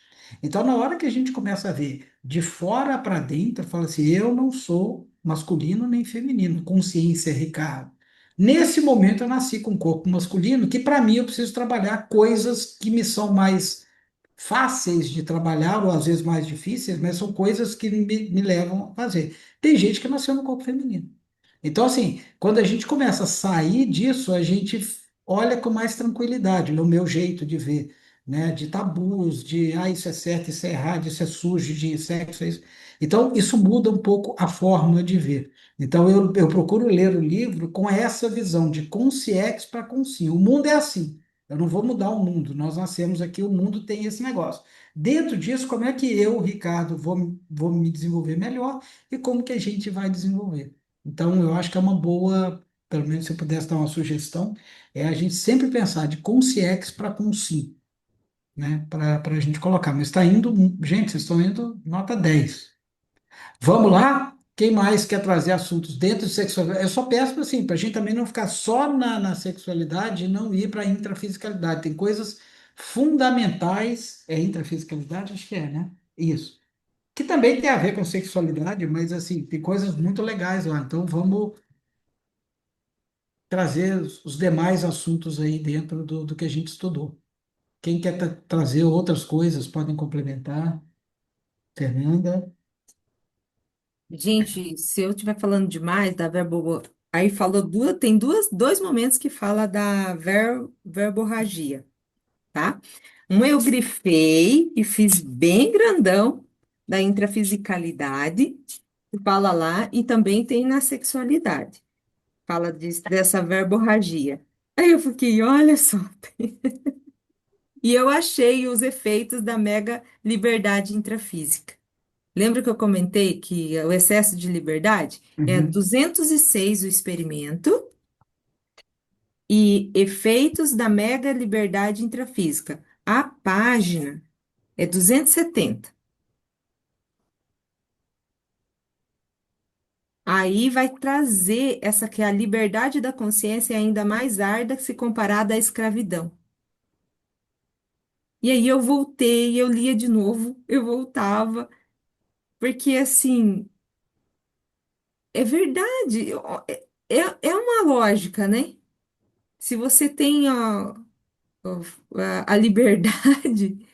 Então, na hora que a gente começa a ver de fora para dentro, fala assim: eu não sou masculino nem feminino, consciência, Ricardo. Nesse momento eu nasci com um corpo masculino, que para mim eu preciso trabalhar coisas que me são mais fáceis de trabalhar, ou às vezes mais difíceis, mas são coisas que me levam a fazer. Tem gente que nasceu no corpo feminino. Então, assim, quando a gente começa a sair disso, a gente olha com mais tranquilidade, no meu jeito de ver, né? De tabus, de isso é certo, isso é errado, isso é sujo, de sexo, é isso. Então, isso muda um pouco a forma de ver. Então, eu procuro ler o livro com essa visão de consciex para consci. O mundo é assim. Eu não vou mudar o mundo. Nós nascemos aqui, o mundo tem esse negócio. Dentro disso, como é que eu, Ricardo, vou me desenvolver melhor e como que a gente vai desenvolver? Então, eu acho que é uma boa, pelo menos se eu pudesse dar uma sugestão, é a gente sempre pensar de consciex para consci, né? Para a gente colocar. Mas está indo, gente, vocês estão indo nota 10. Vamos lá? Quem mais quer trazer assuntos dentro de sexualidade? Eu só peço assim, para a gente também não ficar só na sexualidade e não ir para a intrafisicalidade. Tem coisas fundamentais, é intrafisicalidade? Acho que é, né? Isso. Que também tem a ver com sexualidade, mas assim, tem coisas muito legais lá. Então vamos trazer os demais assuntos aí dentro do que a gente estudou. Quem quer trazer outras coisas, podem complementar. Fernanda? Gente, se eu estiver falando demais da verbo, aí falou dois momentos que fala da verborragia, tá? Um eu grifei e fiz bem grandão da intrafisicalidade, que fala lá, e também tem na sexualidade, fala dessa verborragia. Aí eu fiquei, olha só, e eu achei os efeitos da mega liberdade intrafísica. Lembra que eu comentei que o excesso de liberdade é Uhum. 206 o experimento e efeitos da mega liberdade intrafísica. A página é 270. Aí vai trazer essa que é a liberdade da consciência é ainda mais árida se comparada à escravidão. E aí eu voltei, eu lia de novo, eu voltava, porque assim, é verdade, é uma lógica, né? Se você tem a liberdade,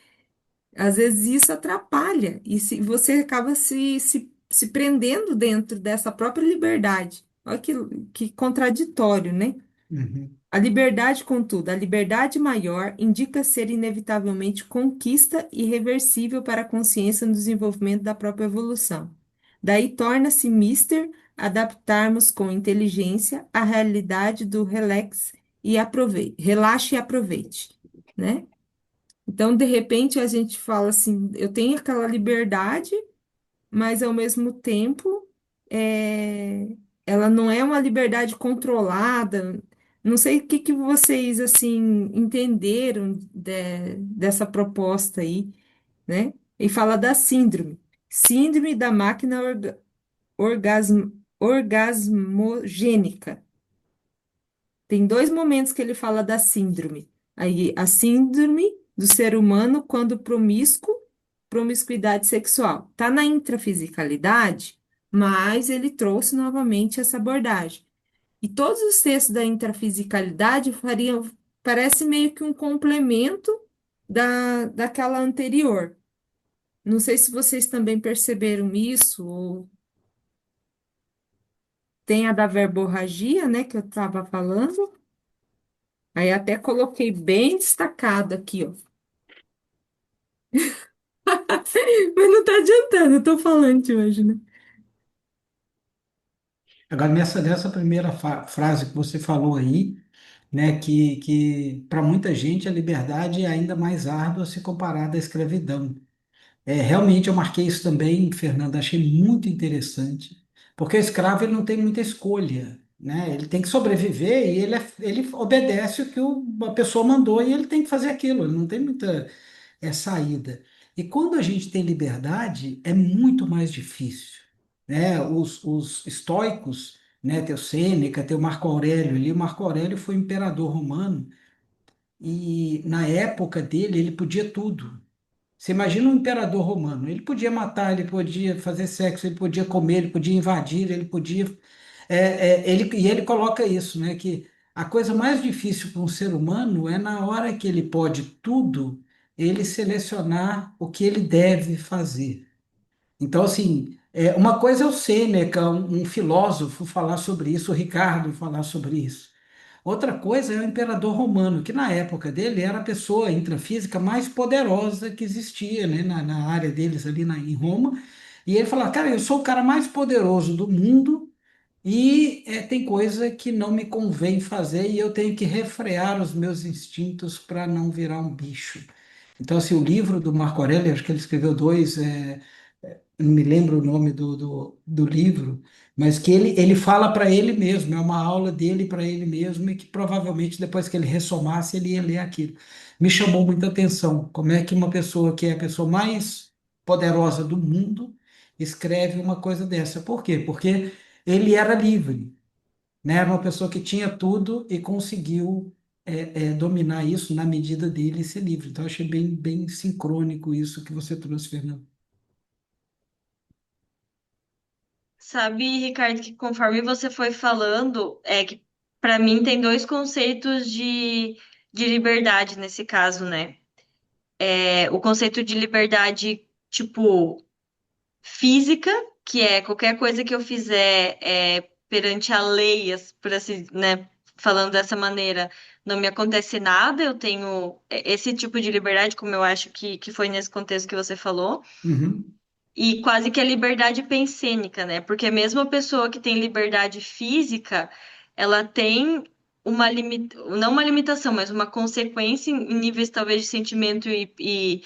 às vezes isso atrapalha, e se, você acaba se prendendo dentro dessa própria liberdade. Olha que contraditório, né? Uhum. A liberdade, contudo, a liberdade maior indica ser inevitavelmente conquista irreversível para a consciência no desenvolvimento da própria evolução. Daí torna-se mister adaptarmos com inteligência a realidade do relaxe e aproveite, né? Então, de repente, a gente fala assim, eu tenho aquela liberdade, mas ao mesmo tempo é, ela não é uma liberdade controlada. Não sei o que que vocês assim entenderam dessa proposta aí, né? E fala da síndrome, síndrome da máquina orgasmogênica. Tem dois momentos que ele fala da síndrome. Aí, a síndrome do ser humano quando promíscuo, promiscuidade sexual. Está na intrafisicalidade, mas ele trouxe novamente essa abordagem. E todos os textos da intrafisicalidade fariam, parece meio que um complemento daquela anterior. Não sei se vocês também perceberam isso, ou tem a da verborragia, né, que eu estava falando. Aí até coloquei bem destacado aqui, ó. Mas não tá adiantando, eu tô falando de hoje, né? Agora, nessa primeira frase que você falou aí, né, que para muita gente a liberdade é ainda mais árdua se comparada à escravidão. Realmente eu marquei isso também, Fernando, achei muito interessante, porque o escravo ele não tem muita escolha, né? Ele tem que sobreviver e ele obedece o que a pessoa mandou e ele tem que fazer aquilo, ele não tem muita saída. E quando a gente tem liberdade, é muito mais difícil, né? Os estoicos, né? Tem o Sêneca, tem o Marco Aurélio ali. O Marco Aurélio foi imperador romano e na época dele ele podia tudo. Você imagina um imperador romano, ele podia matar, ele podia fazer sexo, ele podia comer, ele podia invadir, ele podia. E ele coloca isso, né? Que a coisa mais difícil para um ser humano é na hora que ele pode tudo, ele selecionar o que ele deve fazer. Então, assim, uma coisa é o Sêneca, um filósofo, falar sobre isso, o Ricardo falar sobre isso. Outra coisa é o imperador romano, que na época dele era a pessoa intrafísica mais poderosa que existia, né, na área deles ali em Roma. E ele falava, cara, eu sou o cara mais poderoso do mundo e tem coisa que não me convém fazer e eu tenho que refrear os meus instintos para não virar um bicho. Então, assim, o livro do Marco Aurélio, acho que ele escreveu dois, não me lembro o nome do livro, mas que ele fala para ele mesmo, é uma aula dele para ele mesmo, e que provavelmente depois que ele ressomasse, ele ia ler aquilo. Me chamou muita atenção como é que uma pessoa que é a pessoa mais poderosa do mundo escreve uma coisa dessa. Por quê? Porque ele era livre, né? Era uma pessoa que tinha tudo e conseguiu dominar isso na medida dele e ser livre. Então, eu achei bem sincrônico isso que você trouxe, Fernando. Sabe, Ricardo, que conforme você foi falando, é que para mim tem dois conceitos de liberdade nesse caso, né? O conceito de liberdade, tipo, física, que é qualquer coisa que eu fizer perante a lei, por assim, né? Falando dessa maneira, não me acontece nada, eu tenho esse tipo de liberdade, como eu acho que foi nesse contexto que você falou. Uhum, E quase que a liberdade pensênica, né? Porque mesmo a pessoa que tem liberdade física, ela tem não uma limitação, mas uma consequência em níveis talvez de sentimento e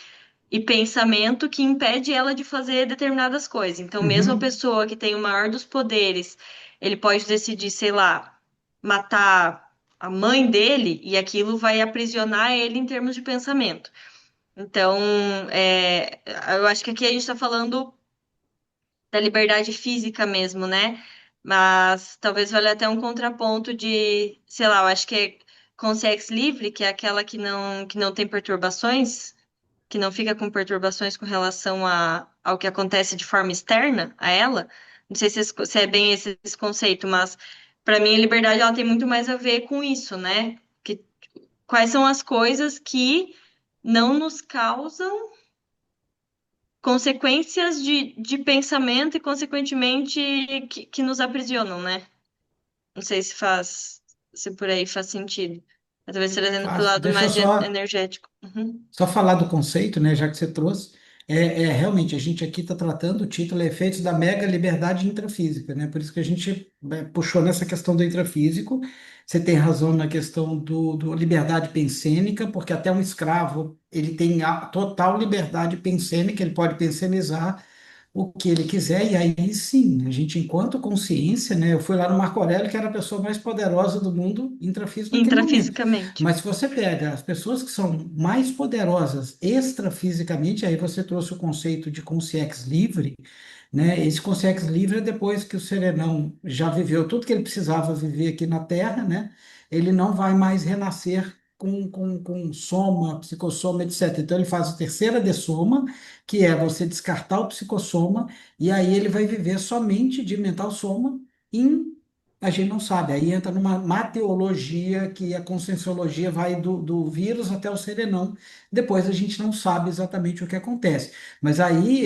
pensamento que impede ela de fazer determinadas coisas. Então, mesmo a uhum. pessoa que tem o maior dos poderes, ele pode decidir, sei lá, matar a mãe dele e aquilo vai aprisionar ele em termos de pensamento. Então, eu acho que aqui a gente está falando da liberdade física mesmo, né? Mas talvez valha até um contraponto de, sei lá, eu acho que é consciência livre, que é aquela que não tem perturbações, que não fica com perturbações com relação ao que acontece de forma externa a ela. Não sei se é bem esse conceito, mas para mim a liberdade ela tem muito mais a ver com isso, né? Que, quais são as coisas que não nos causam consequências de pensamento e, consequentemente, que nos aprisionam, né? Não sei se por aí faz sentido. Eu talvez trazendo para o lado Deixa eu mais só, energético. Uhum. só falar do conceito, né, já que você trouxe. Realmente, a gente aqui está tratando o título Efeitos da Mega Liberdade Intrafísica, né? Por isso que a gente puxou nessa questão do intrafísico. Você tem razão na questão do liberdade pensênica, porque até um escravo ele tem a total liberdade pensênica, ele pode pensionizar o que ele quiser, e aí sim, a gente, enquanto consciência, né? Eu fui lá no Marco Aurélio, que era a pessoa mais poderosa do mundo intrafísico naquele momento. Intrafisicamente. Mas se você pega as pessoas que são mais poderosas extrafisicamente, aí você trouxe o conceito de consciência livre, né? Esse consciência livre é depois que o serenão já viveu tudo que ele precisava viver aqui na Terra, né? Ele não vai mais renascer com soma, psicossoma, etc. Então ele faz a terceira dessoma, que é você descartar o psicossoma, e aí ele vai viver somente de mental soma em a gente não sabe, aí entra numa mateologia que a conscienciologia vai do vírus até o serenão. Depois a gente não sabe exatamente o que acontece. Mas aí,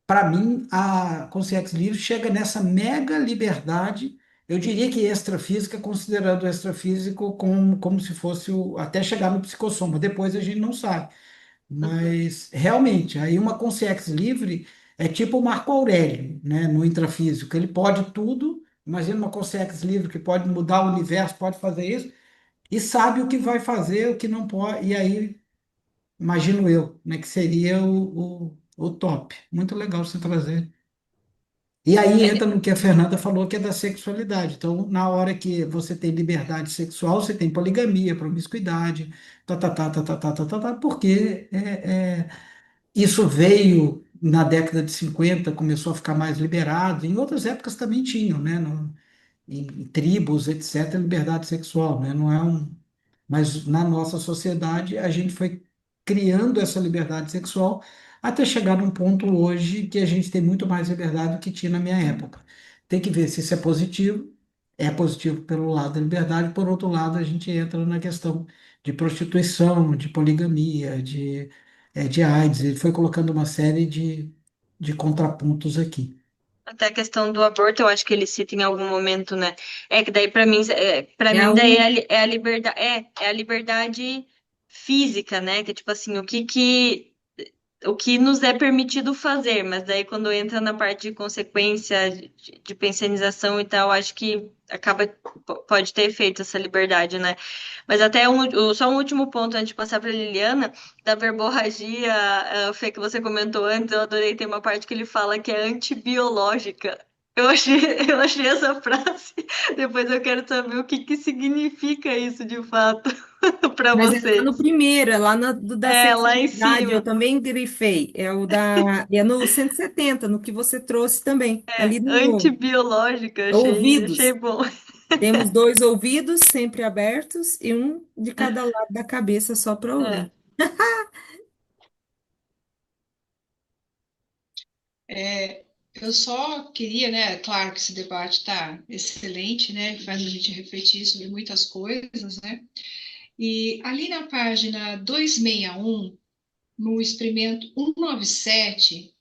para mim, a consciência livre chega nessa mega liberdade, eu diria que extrafísica, considerando o extrafísico como se fosse até chegar no psicossoma. Depois a gente não sabe. Uhum. Mas realmente, aí uma consciência livre é tipo o Marco Aurélio, né, no intrafísico. Ele pode tudo Imagina uma consciência livre que pode mudar o universo, pode fazer isso, e sabe o que vai fazer, o que não pode, e aí, imagino eu, né, que seria o top. Muito legal você trazer. E aí É, entra no que a Fernanda falou, que é da sexualidade. Então, na hora que você tem liberdade sexual, você tem poligamia, promiscuidade, porque isso veio na década de 50, começou a ficar mais liberado. Em outras épocas também tinham, né? Em tribos, etc., liberdade sexual, né? Não é um. Mas na nossa sociedade, a gente foi criando essa liberdade sexual até chegar num ponto hoje que a gente tem muito mais liberdade do que tinha na minha época. Tem que ver se isso é positivo pelo lado da liberdade, por outro lado, a gente entra na questão de prostituição, de poligamia, de AIDS. Ele foi colocando uma série de contrapontos aqui. Até a questão do aborto, eu acho que ele cita em algum momento, né? É que daí para É a mim daí um, é a liberdade, é a liberdade física, né? Que tipo assim, o que nos é permitido fazer, mas daí quando entra na parte de consequência, de pensionização e tal, acho que pode ter efeito essa liberdade, né? Mas até só um último ponto antes de passar para Liliana, da verborragia, Fê, que você comentou antes, eu adorei, tem uma parte que ele fala que é antibiológica. Eu achei essa frase. Depois eu quero saber o que que significa isso de fato para mas é lá no vocês. primeiro, é lá do da É, lá em sexualidade, eu cima. também grifei. É no 170 no que você trouxe também, ali no Antibiológica, achei ouvidos. bom. Temos dois ouvidos sempre abertos e um de cada lado da cabeça só para É. ouvir. eu só queria, né? Claro que esse debate está excelente, né? Faz a gente refletir sobre muitas coisas, né? E ali na página 261, no experimento 197,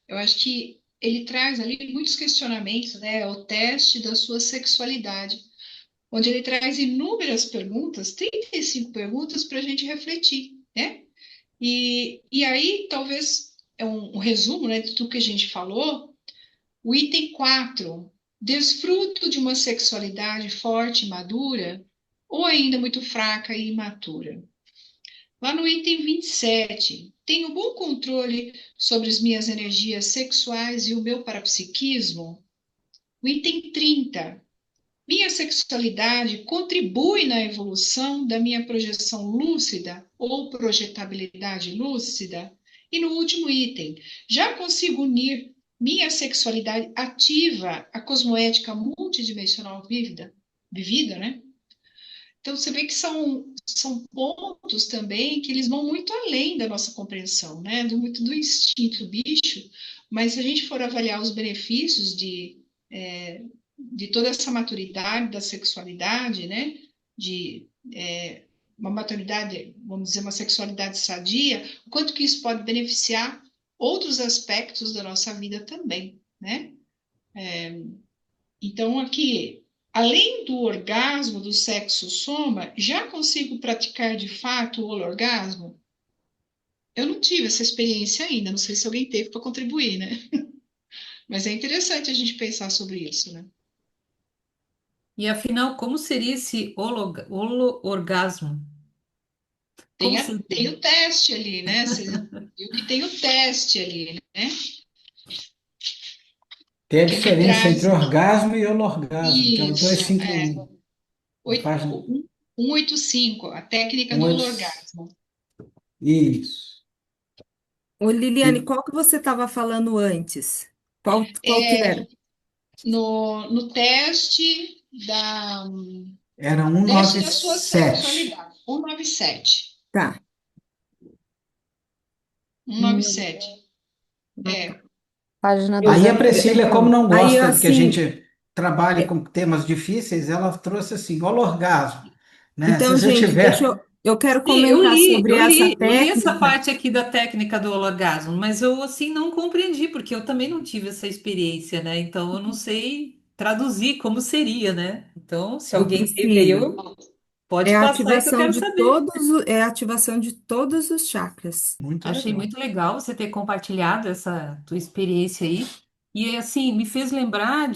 eu acho que ele traz ali muitos questionamentos, né? O teste da sua sexualidade, onde ele traz inúmeras perguntas, 35 perguntas para a gente refletir, né? E aí, talvez, é um resumo, né, de tudo que a gente falou. O item 4: desfruto de uma sexualidade forte e madura, ou ainda muito fraca e imatura? Lá no item 27, tenho bom controle sobre as minhas energias sexuais e o meu parapsiquismo? O item 30, minha sexualidade contribui na evolução da minha projeção lúcida ou projetabilidade lúcida? E no último item, já consigo unir minha sexualidade ativa à cosmoética multidimensional vivida, né? Então você vê que são pontos também que eles vão muito além da nossa compreensão, né? Muito do instinto bicho, mas se a gente for avaliar os benefícios de toda essa maturidade da sexualidade, né? De uma maturidade, vamos dizer, uma sexualidade sadia, o quanto que isso pode beneficiar outros aspectos da nossa vida também, né? Então, aqui, além do orgasmo do sexo soma, já consigo praticar de fato o orgasmo? Eu não tive essa experiência ainda, não sei se alguém teve para contribuir, né? Mas é interessante a gente pensar sobre isso, né? E afinal, como seria esse orgasmo? Como Tem seria? o teste ali, né? Você viu que tem o teste ali, né? Tem a Que ele diferença entre traz orgasmo e honorgasmo, que é o isso, 251, a página 185, a técnica do 185. orgasmo. Isso. Ô, Liliane, E qual que você estava falando antes? Qual que É, era? no era teste da sua 197. sexualidade, 197. Tá. 197. Hum, É, Página Eu Aí já a tô Priscila, como pegando. não Aí, gosta de que a assim, gente trabalhe é, com temas difíceis, ela trouxe assim, orgasmo, né? Se então, você gente, tiver, eu quero Sim, eu comentar li, sobre eu essa li, eu li essa técnica. parte aqui da técnica do orgasmo, mas eu assim não compreendi, porque eu também não tive essa experiência, né? Então eu não sei traduzir como seria, né? Então, se Ô, alguém teve aí, Priscila, pode passar aí que eu quero saber. é a ativação de todos os chakras. muito Achei legal. muito legal você ter compartilhado essa tua experiência aí. E assim, me fez lembrar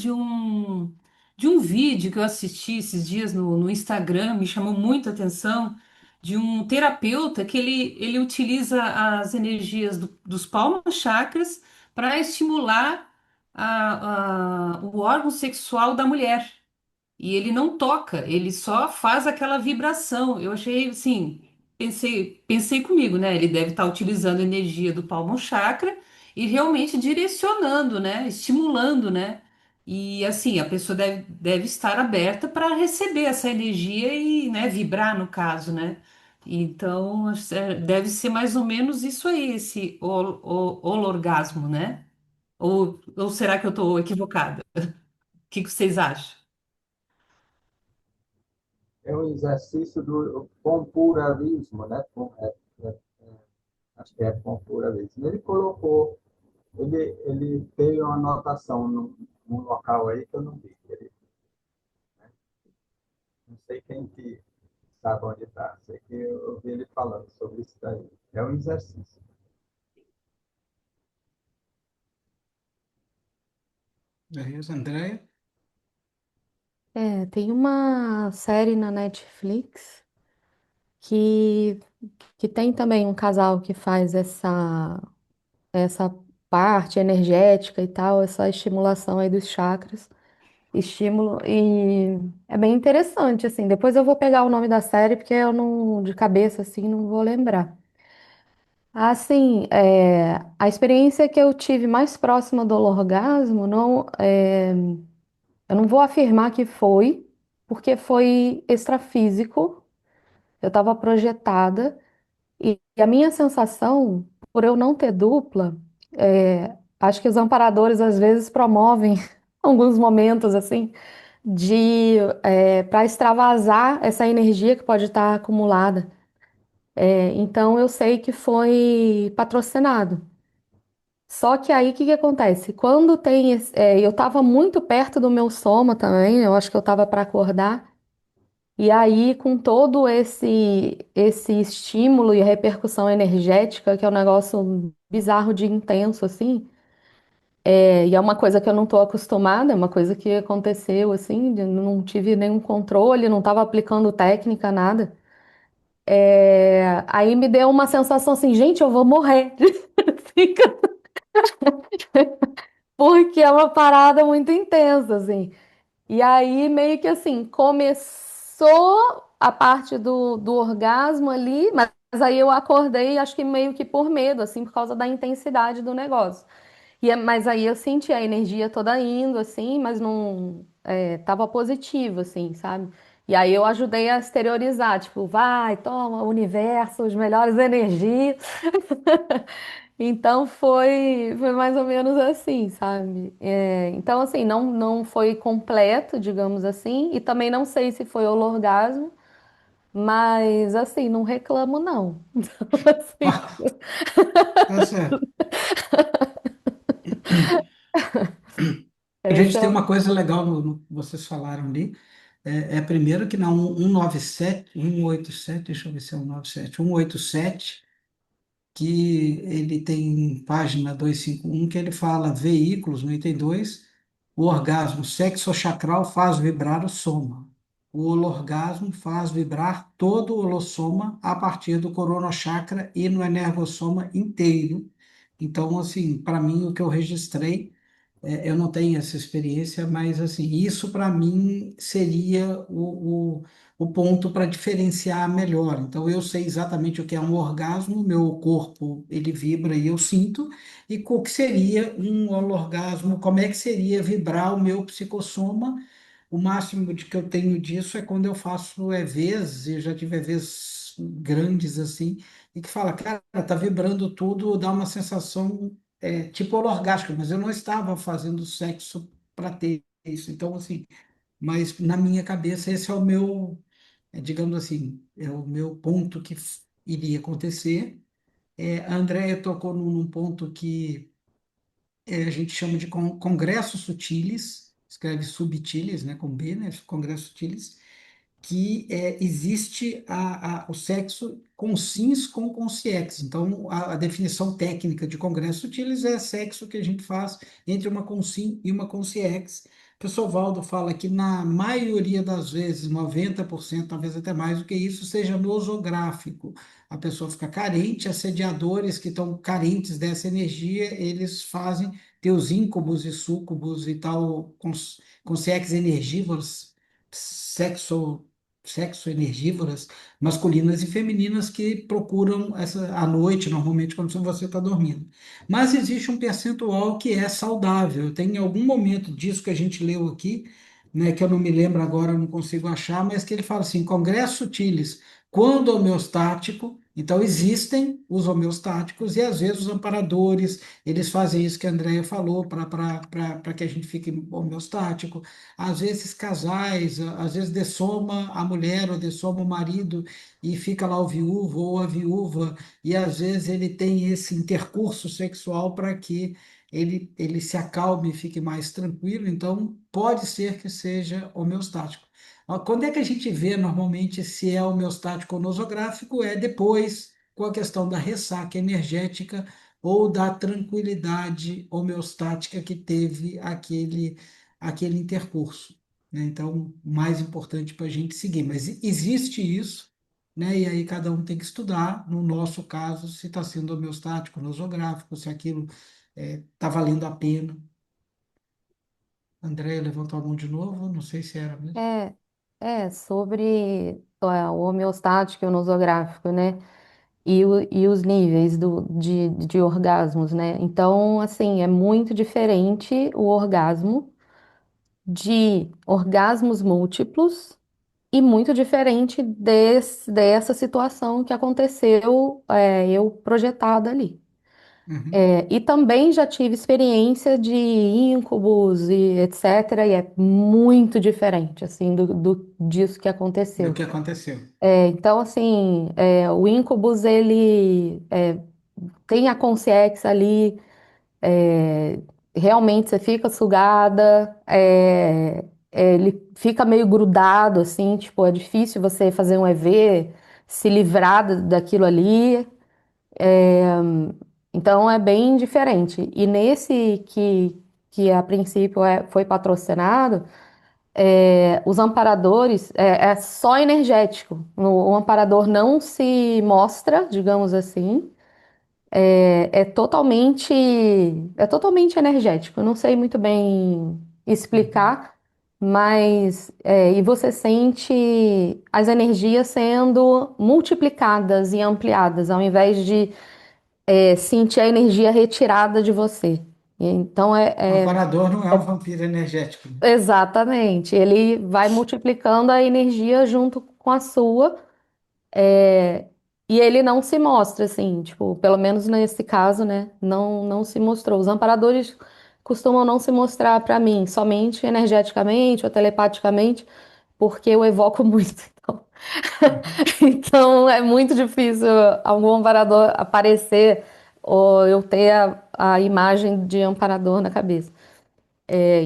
de um vídeo que eu assisti esses dias no Instagram, me chamou muito a atenção, de um terapeuta que ele utiliza as energias dos palmas chakras para estimular o órgão sexual da mulher. E ele não toca, ele só faz aquela vibração. Eu achei assim, pensei comigo, né? Ele deve estar utilizando a energia do pulmão chakra e realmente direcionando, né? Estimulando, né? E assim, a pessoa deve estar aberta para receber essa energia e, né, vibrar no caso, né? Então, deve ser mais ou menos isso aí, esse holorgasmo, né? Ou será que eu estou equivocada? O que que vocês acham? É o exercício do compurarismo, né? Acho que é compurarismo. Ele teve uma anotação num local aí que eu não vi. Não sei quem que sabe onde está. Sei que eu ouvi ele falando sobre isso daí. É um exercício. Beleza, Andréia? Tem uma série na Netflix que, que tem também um casal que faz essa parte energética e tal, essa estimulação aí dos chakras, estímulo, e é bem interessante, assim. Depois eu vou pegar o nome da série, porque eu não, de cabeça, assim, não vou lembrar. Assim, a experiência que eu tive mais próxima do orgasmo, eu não vou afirmar que foi, porque foi extrafísico, eu estava projetada, e a minha sensação, por eu não ter dupla, acho que os amparadores às vezes promovem alguns momentos assim de para extravasar essa energia que pode estar acumulada. Então eu sei que foi patrocinado. Só que aí o que que acontece? Quando tem eu estava muito perto do meu soma também, eu acho que eu estava para acordar. E aí, com todo esse estímulo e repercussão energética, que é um negócio bizarro de intenso, assim, e é uma coisa que eu não estou acostumada, é uma coisa que aconteceu, assim, não tive nenhum controle, não estava aplicando técnica, nada. Aí me deu uma sensação assim, gente, eu vou morrer. Fica- Porque é uma parada muito intensa, assim. E aí, meio que assim, começou a parte do orgasmo ali, mas aí eu acordei, acho que meio que por medo, assim, por causa da intensidade do negócio. Mas aí eu senti a energia toda indo, assim, mas não, tava positivo, assim, sabe? E aí eu ajudei a exteriorizar, tipo, vai, toma, universo, as melhores energias. Então foi mais ou menos assim, sabe? Então, assim, não foi completo, digamos assim, e também não sei se foi orgasmo, mas, assim, não reclamo, não. Então, assim, Ah, tá certo. A esse gente é tem o. uma coisa legal no que vocês falaram ali. Primeiro que na 197, 187, deixa eu ver se é 197, 187, que ele tem página 251 que ele fala veículos, no item 2 o orgasmo sexo-chacral faz vibrar o soma. O holorgasmo faz vibrar todo o holossoma a partir do coronochakra e no energossoma inteiro. Então, assim, para mim, o que eu registrei eu não tenho essa experiência, mas assim, isso para mim seria o ponto para diferenciar melhor. Então, eu sei exatamente o que é um orgasmo, meu corpo ele vibra e eu sinto, e o que seria um orgasmo, como é que seria vibrar o meu psicossoma. O máximo de que eu tenho disso é quando eu faço EVs, e já tive EVs grandes assim, e que fala, cara, tá vibrando tudo, dá uma sensação tipo orgástica, mas eu não estava fazendo sexo para ter isso. Então, assim, mas na minha cabeça esse é o meu, digamos assim, é o meu ponto que iria acontecer. A Andrea tocou num ponto que a gente chama de congresso sutilis, escreve subtilis, né, com B, né, congresso sutilis, que existe o sexo com cis com consciex. Então, a definição técnica de congresso sutilis é sexo que a gente faz entre uma consim e uma consciex, O professor Valdo fala que na maioria das vezes, 90%, talvez até mais do que isso, seja nosográfico. A pessoa fica carente, assediadores que estão carentes dessa energia, eles fazem teus íncubos e súcubos e tal, com sexos energívoros, sexo, sexo energívoras, masculinas e femininas que procuram essa à noite, normalmente quando você está dormindo. Mas existe um percentual que é saudável. Tem algum momento disso que a gente leu aqui, né, que eu não me lembro agora, não consigo achar, mas que ele fala assim: congresso sutilis, quando homeostático, então existem os homeostáticos e às vezes os amparadores, eles fazem isso que a Andrea falou, para que a gente fique homeostático. Às vezes casais, às vezes dessoma a mulher ou dessoma o marido e fica lá o viúvo ou a viúva e às vezes ele tem esse intercurso sexual para que ele se acalme e fique mais tranquilo, então pode ser que seja homeostático. Quando é que a gente vê normalmente se é homeostático ou nosográfico? É depois, com a questão da ressaca energética ou da tranquilidade homeostática que teve aquele intercurso, né? Então, o mais importante para a gente seguir. Mas existe isso, né? E aí cada um tem que estudar, no nosso caso, se está sendo homeostático, nosográfico, se aquilo está valendo a pena. André levantou a mão de novo, não sei se era mesmo. É, sobre o homeostático e o nosográfico, né? E os níveis de orgasmos, né? Então, assim, é muito diferente o orgasmo de orgasmos múltiplos e muito diferente dessa situação que aconteceu, eu projetada ali. Uhum, E também já tive experiência de íncubos e etc. E é muito diferente, assim, disso que do aconteceu. que aconteceu. Então, assim, o íncubus, ele tem a consciência ali, é, realmente você fica sugada, ele fica meio grudado, assim, tipo, é difícil você fazer um EV, se livrar daquilo ali. Então é bem diferente. E nesse que a princípio foi patrocinado, os amparadores é só energético. O amparador não se mostra, digamos assim. É totalmente energético. Eu não sei muito bem Uhum, explicar, mas e você sente as energias sendo multiplicadas e ampliadas, ao invés de sentir a energia retirada de você. Então o amparador não é um vampiro energético, né? exatamente, ele vai multiplicando a energia junto com a sua, e ele não se mostra assim, tipo, pelo menos nesse caso, né? Não se mostrou. Os amparadores costumam não se mostrar para mim, somente energeticamente ou telepaticamente, porque eu evoco muito. Então, Uhum, então é muito difícil algum amparador aparecer ou eu ter a imagem de amparador na cabeça.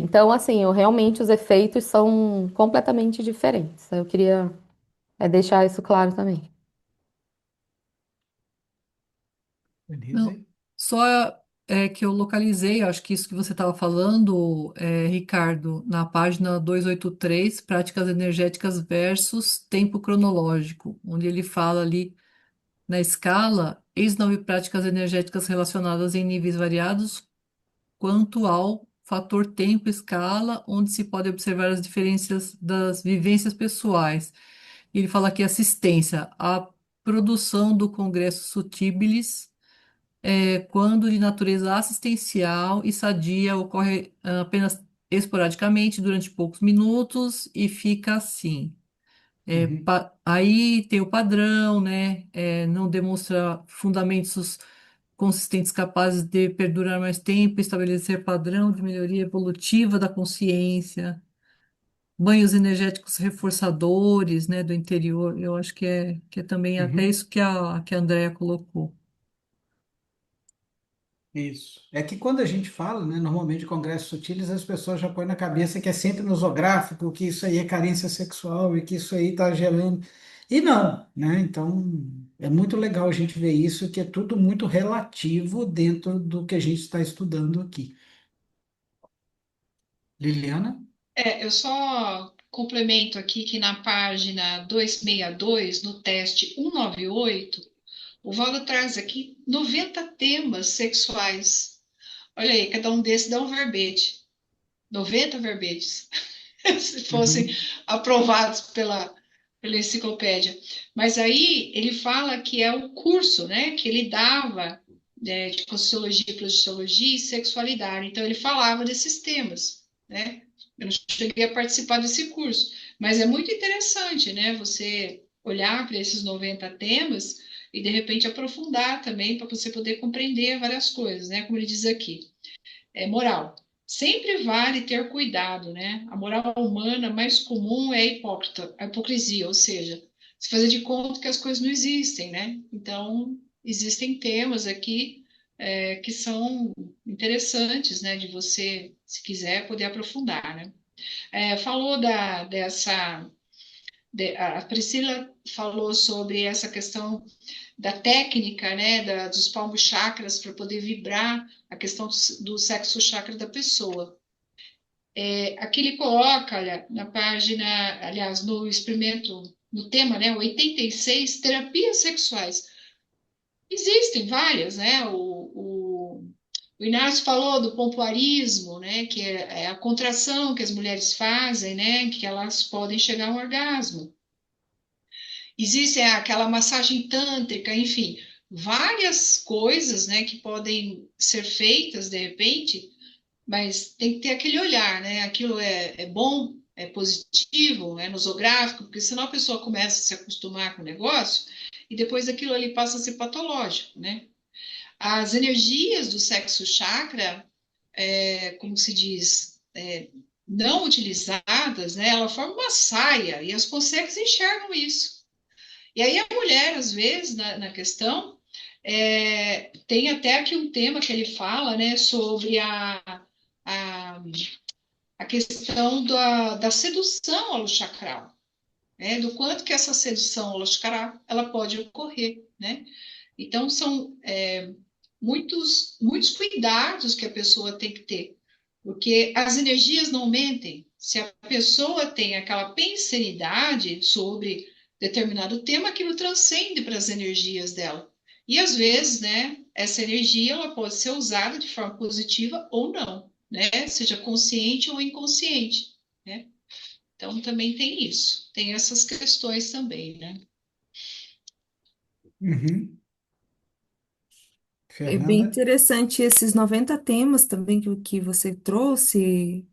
Então, assim, realmente os efeitos são completamente diferentes. Eu queria deixar isso claro também. Beleza. Não, só que eu localizei, acho que isso que você estava falando, Ricardo, na página 283, Práticas Energéticas versus Tempo Cronológico, onde ele fala ali na escala, eis 9 práticas energéticas relacionadas em níveis variados quanto ao fator tempo-escala, onde se pode observar as diferenças das vivências pessoais. Ele fala aqui assistência, a produção do Congresso Sutibilis quando de natureza assistencial e sadia, ocorre apenas esporadicamente, durante poucos minutos e fica assim. Uhum, Aí tem o padrão, né? Não demonstra fundamentos consistentes capazes de perdurar mais tempo, estabelecer padrão de melhoria evolutiva da consciência, banhos energéticos reforçadores, né, do interior. Eu acho que é também até uhum. isso que a Andrea colocou. Isso. É que quando a gente fala, né, normalmente de congressos sutiles, as pessoas já põem na cabeça que é sempre nosográfico, que isso aí é carência sexual e que isso aí está gerando. E não, né? Então, é muito legal a gente ver isso, que é tudo muito relativo dentro do que a gente está estudando aqui. Liliana? Eu só complemento aqui que na página 262, no teste 198, o Valdo traz aqui 90 temas sexuais. Olha aí, cada um desses dá um verbete. 90 verbetes, se fossem Uhum. aprovados pela enciclopédia. Mas aí ele fala que é o curso, né, que ele dava, de Conscienciologia, Projeciologia e Sexualidade. Então ele falava desses temas, né? Eu não cheguei a participar desse curso, mas é muito interessante, né? Você olhar para esses 90 temas e de repente aprofundar também para você poder compreender várias coisas, né? Como ele diz aqui. Moral. Sempre vale ter cuidado, né? A moral humana mais comum é a hipocrisia, ou seja, se fazer de conta que as coisas não existem, né? Então, existem temas aqui que são interessantes, né? De você, se quiser, poder aprofundar, né? Falou a Priscila falou sobre essa questão da técnica, né, dos palmos chakras para poder vibrar a questão do sexo chakra da pessoa. Aqui ele coloca, olha, na página, aliás, no experimento, no tema, né, 86, terapias sexuais. Existem várias, né? O Inácio falou do pompoarismo, né, que é a contração que as mulheres fazem, né, que elas podem chegar a um orgasmo. Existe aquela massagem tântrica, enfim, várias coisas, né, que podem ser feitas de repente, mas tem que ter aquele olhar, né? Aquilo é bom, é positivo, é nosográfico, porque senão a pessoa começa a se acostumar com o negócio e depois aquilo ali passa a ser patológico, né? As energias do sexo chakra, como se diz, não utilizadas, né? Ela forma uma saia e as consegues enxergam isso. E aí a mulher, às vezes, na questão, tem até aqui um tema que ele fala, né, sobre a, a questão da sedução holochacral, né, do quanto que essa sedução holochacral ela pode ocorrer, né? Então, são muitos cuidados que a pessoa tem que ter, porque as energias não mentem. Se a pessoa tem aquela pensenidade sobre determinado tema, aquilo transcende para as energias dela. E às vezes, né, essa energia ela pode ser usada de forma positiva ou não, né? Seja consciente ou inconsciente, né? Então também tem isso, tem essas questões também, né? Uhum. É bem Fernanda? interessante esses 90 temas também que você trouxe,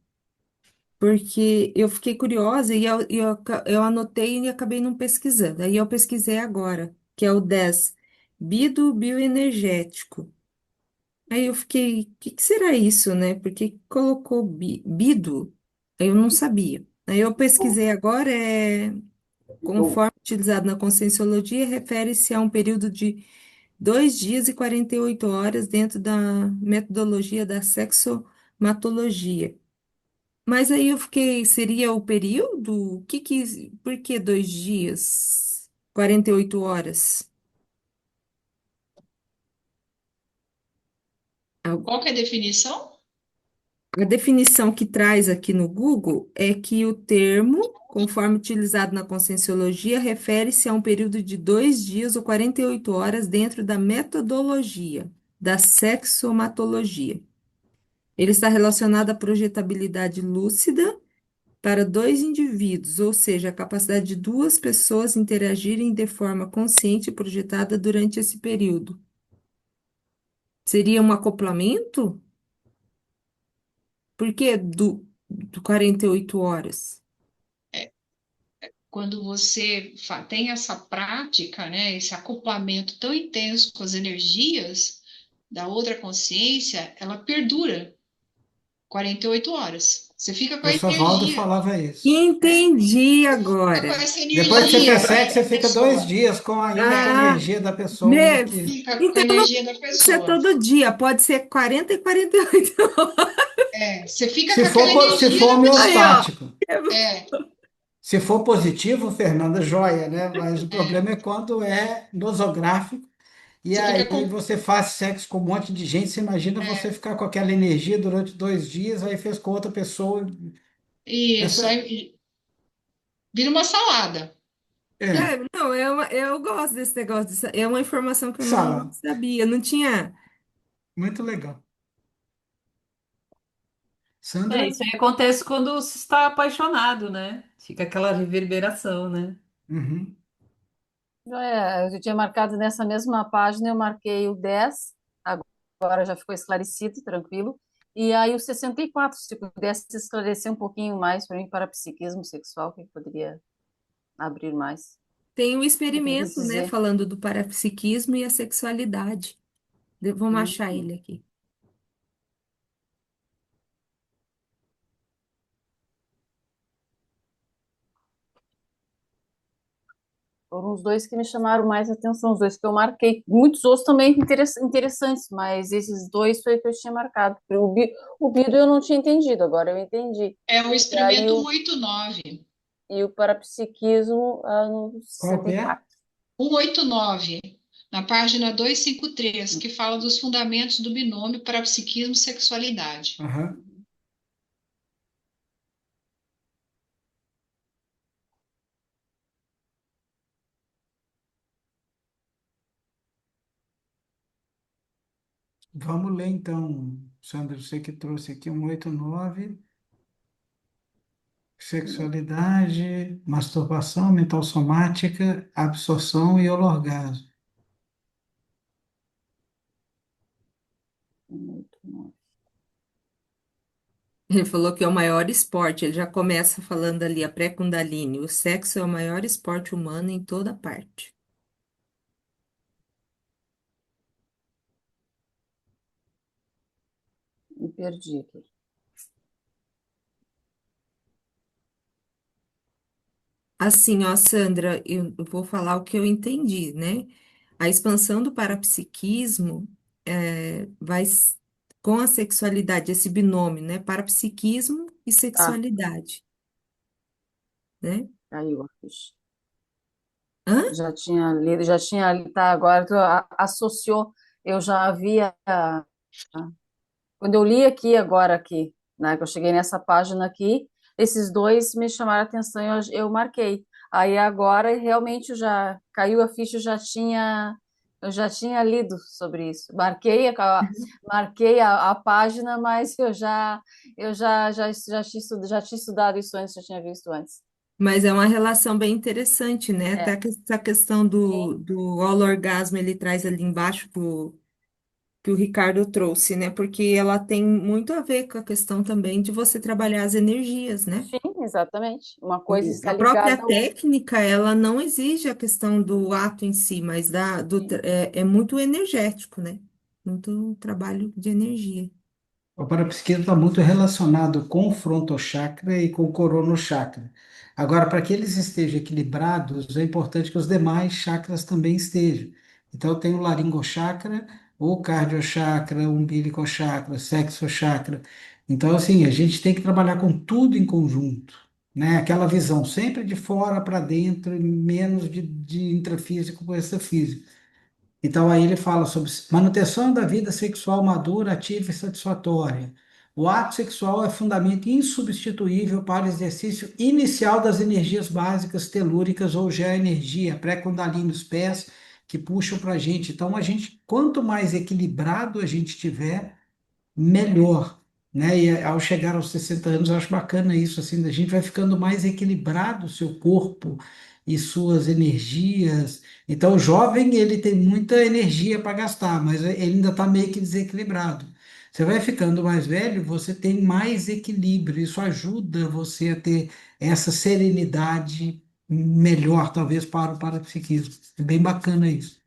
porque eu fiquei curiosa e eu anotei e acabei não pesquisando. Aí eu pesquisei agora, que é o 10, Bido Bioenergético. Aí eu fiquei, o que será isso, né? Porque colocou Bido, aí eu não sabia. Aí eu pesquisei agora, conforme utilizado na Conscienciologia, refere-se a um período de 2 dias e 48 horas dentro da metodologia da sexomatologia. Mas aí eu fiquei, seria o período? Por que 2 dias, 48 horas? A Qual que é a definição? a definição que traz aqui no Google é que o termo, conforme utilizado na Conscienciologia, refere-se a um período de 2 dias ou 48 horas dentro da metodologia da sexomatologia. Ele está relacionado à projetabilidade lúcida para dois indivíduos, ou seja, a capacidade de duas pessoas interagirem de forma consciente e projetada durante esse período. Seria um acoplamento? Por que do 48 horas? Quando você tem essa prática, né, esse acoplamento tão intenso com as energias da outra consciência, ela perdura 48 horas. Você fica O com a professor Valdo energia, falava isso. né? Entendi Fica com agora. essa Depois que você fez energia sexo, você da fica dois pessoa. dias ainda com a Ah, energia da pessoa né? que. Fica com a Então não energia da pode ser pessoa. todo dia, pode ser 40 e 48 horas. Você fica com aquela Se energia for da Aí, pessoa. ó. homeostático. Se for positivo, Fernanda, joia, né? Mas o problema é quando é nosográfico e Você fica aí com. você faz sexo com um monte de gente. Você imagina você ficar com aquela energia durante 2 dias, aí fez com outra pessoa. Isso, Essa aí vira uma salada. é, Não, eu gosto desse negócio. É uma informação que eu não sala, sabia. Não tinha. muito legal. É, Sandra? isso aí acontece quando se está apaixonado, né? Fica aquela reverberação, né? Uhum. Eu tinha marcado nessa mesma página, eu marquei o 10, agora já ficou esclarecido, tranquilo. E aí o 64, se pudesse esclarecer um pouquinho mais para mim, para psiquismo sexual, que poderia abrir mais. Tem um Eu tenho que experimento, né, dizer. falando do parapsiquismo e a sexualidade. Vamos achar Hum, ele aqui. Foram os dois que me chamaram mais atenção, os dois que eu marquei. Muitos outros também interessantes, mas esses dois foi que eu tinha marcado. O Bido eu não tinha entendido, agora eu entendi. É o E aí experimento 189. e o parapsiquismo no Qual que é? 64. 189, na página 253, que fala dos fundamentos do binômio parapsiquismo e sexualidade. Aham. Vamos ler então, Sandra, você que trouxe aqui 189, sexualidade, masturbação, mental somática, absorção e orgasmo. Ele falou que é o maior esporte. Ele já começa falando ali, a pré-Kundalini. O sexo é o maior esporte humano em toda parte. Me perdi aqui. Assim, ó, Sandra, eu vou falar o que eu entendi, né? A expansão do parapsiquismo vai com a sexualidade, esse binômio, né? Parapsiquismo e Ah, sexualidade, né? caiu a ficha. Hã? Já tinha lido, tá, agora tu associou, eu já havia, quando eu li aqui, né, que eu cheguei nessa página aqui, esses dois me chamaram a atenção e eu marquei. Aí agora realmente já caiu a ficha, eu já tinha lido sobre isso. Marquei a página, mas já tinha estudado isso antes, já tinha visto antes. Mas é uma relação bem interessante, né? É, Até que essa questão do holorgasmo ele traz ali embaixo que o Ricardo trouxe, né? Porque ela tem muito a ver com a questão também de você trabalhar as energias, né? sim, exatamente. Uma coisa A está própria ligada à outra. técnica, ela não exige a questão do ato em si, mas é muito energético, né? Muito trabalho de energia. O parapsiquismo está muito relacionado com o frontochakra e com o coronochakra. Agora, para que eles estejam equilibrados, é importante que os demais chakras também estejam. Então, tem o laringochakra, o cardiochakra, o umbilicochakra, sexochakra. Então, assim, a gente tem que trabalhar com tudo em conjunto, né? Aquela visão sempre de fora para dentro, e menos de intrafísico com extrafísico. Então, aí ele fala sobre manutenção da vida sexual madura, ativa e satisfatória. O ato sexual é fundamento insubstituível para o exercício inicial das energias básicas telúricas ou geoenergia, pré-kundalini, os pés que puxam para a gente. Então, a gente, quanto mais equilibrado a gente tiver, melhor, né? E ao chegar aos 60 anos, eu acho bacana isso, assim, a gente vai ficando mais equilibrado o seu corpo e suas energias. Então, o jovem, ele tem muita energia para gastar, mas ele ainda está meio que desequilibrado. Você vai ficando mais velho, você tem mais equilíbrio, isso ajuda você a ter essa serenidade melhor, talvez, para o parapsiquismo. É bem bacana isso.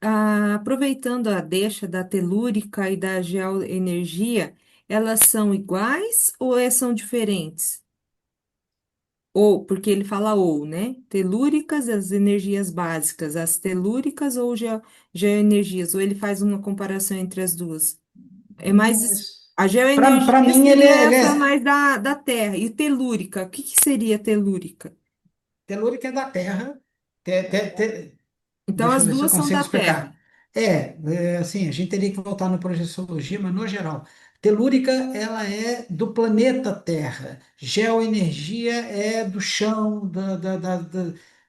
Aproveitando a deixa da telúrica e da geoenergia, elas são iguais ou são diferentes? Ou, porque ele fala ou, né? Telúricas, as energias básicas, as telúricas ou geoenergias, ou ele faz uma comparação entre as duas. É Não, mais. mas A para geoenergia mim seria ele essa é mais da Terra. E telúrica, o que que seria telúrica? telúrica é da Terra. Então, Deixa eu as ver se eu duas são consigo da Terra. explicar. Assim, a gente teria que voltar no projeciologia, mas no geral, Telúrica, ela é do planeta Terra. Geoenergia é do chão,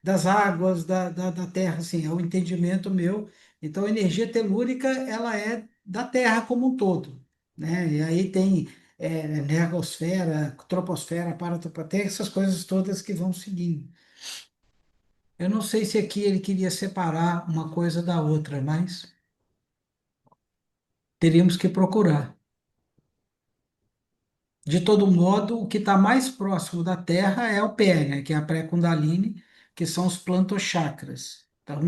das águas, da Terra, assim, é o entendimento meu. Então, a energia telúrica, ela é da Terra como um todo, né? E aí tem energosfera, troposfera, paratroposfera, essas coisas todas que vão seguindo. Eu não sei se aqui ele queria separar uma coisa da outra, mas teríamos que procurar. De todo modo, o que está mais próximo da Terra é o pé, né, que é a pré-Kundalini, que são os plantochakras. Então,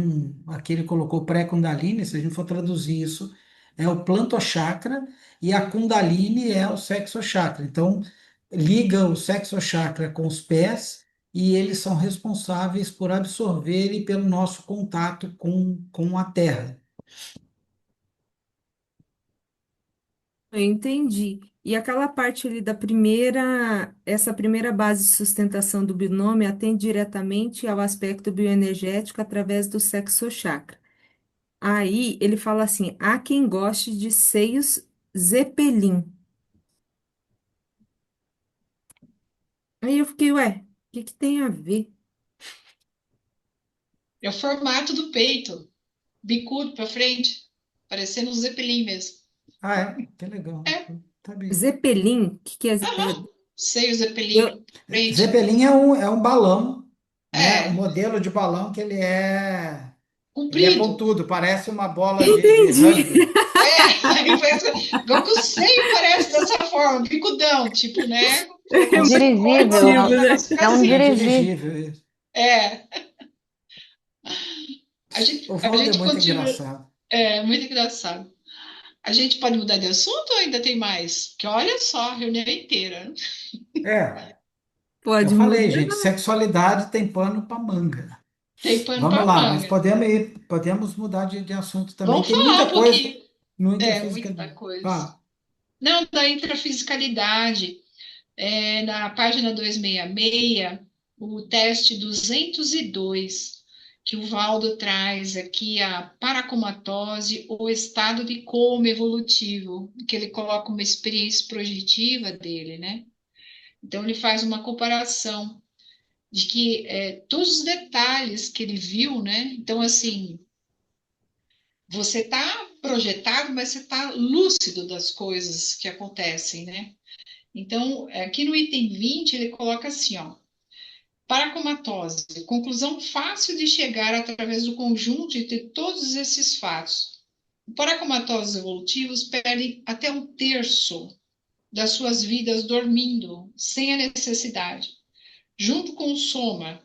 aqui ele colocou pré-Kundalini, se a gente for traduzir isso, é o plantochakra e a Kundalini é o sexo chakra. Então, liga o sexo chakra com os pés e eles são responsáveis por absorverem pelo nosso contato com a Terra. Eu entendi. E aquela parte ali da primeira, essa primeira base de sustentação do binômio atende diretamente ao aspecto bioenergético através do sexo chakra. Aí ele fala assim: há quem goste de seios Zeppelin. Aí eu fiquei, ué, o que que tem a ver? É o formato do peito, bicudo para frente, parecendo um Zeppelin mesmo. Ah, é? Que legal. É, Tá bem. Zeppelin? O que que é? aham. Seio Eu, Zeppelin, frente. Zeppelin é um balão, né? Um É, modelo de balão que ele é comprido. pontudo, parece uma bola de entendi. rugby. É, aí parece, igual que o seio parece dessa forma, bicudão, tipo, né? É Colocou muito silicone Dirigível, para criativo, botar né? nas é um É casinhas. dirigível. dirigível isso. É, O a Valdo é gente muito continua. engraçado. É, muito engraçado. A gente pode mudar de assunto ou ainda tem mais? Porque olha só, a reunião inteira. É, eu Pode falei, mudar. gente, sexualidade tem pano para manga. Tem pano Vamos para lá, mas manga. podemos mudar de assunto também. Vamos Tem falar muita um coisa pouquinho. no É, intrafísica. muita coisa. Fala. Não, da intrafisicalidade. Na página 266, o teste 202, que o Valdo traz aqui, a paracomatose, o estado de coma evolutivo, que ele coloca uma experiência projetiva dele, né? Então, ele faz uma comparação de que todos os detalhes que ele viu, né? Então, assim, você está projetado, mas você está lúcido das coisas que acontecem, né? Então, aqui no item 20 ele coloca assim, ó, paracomatose, conclusão fácil de chegar através do conjunto de todos esses fatos. Paracomatosos evolutivos perdem até um terço das suas vidas dormindo, sem a necessidade. Junto com o soma,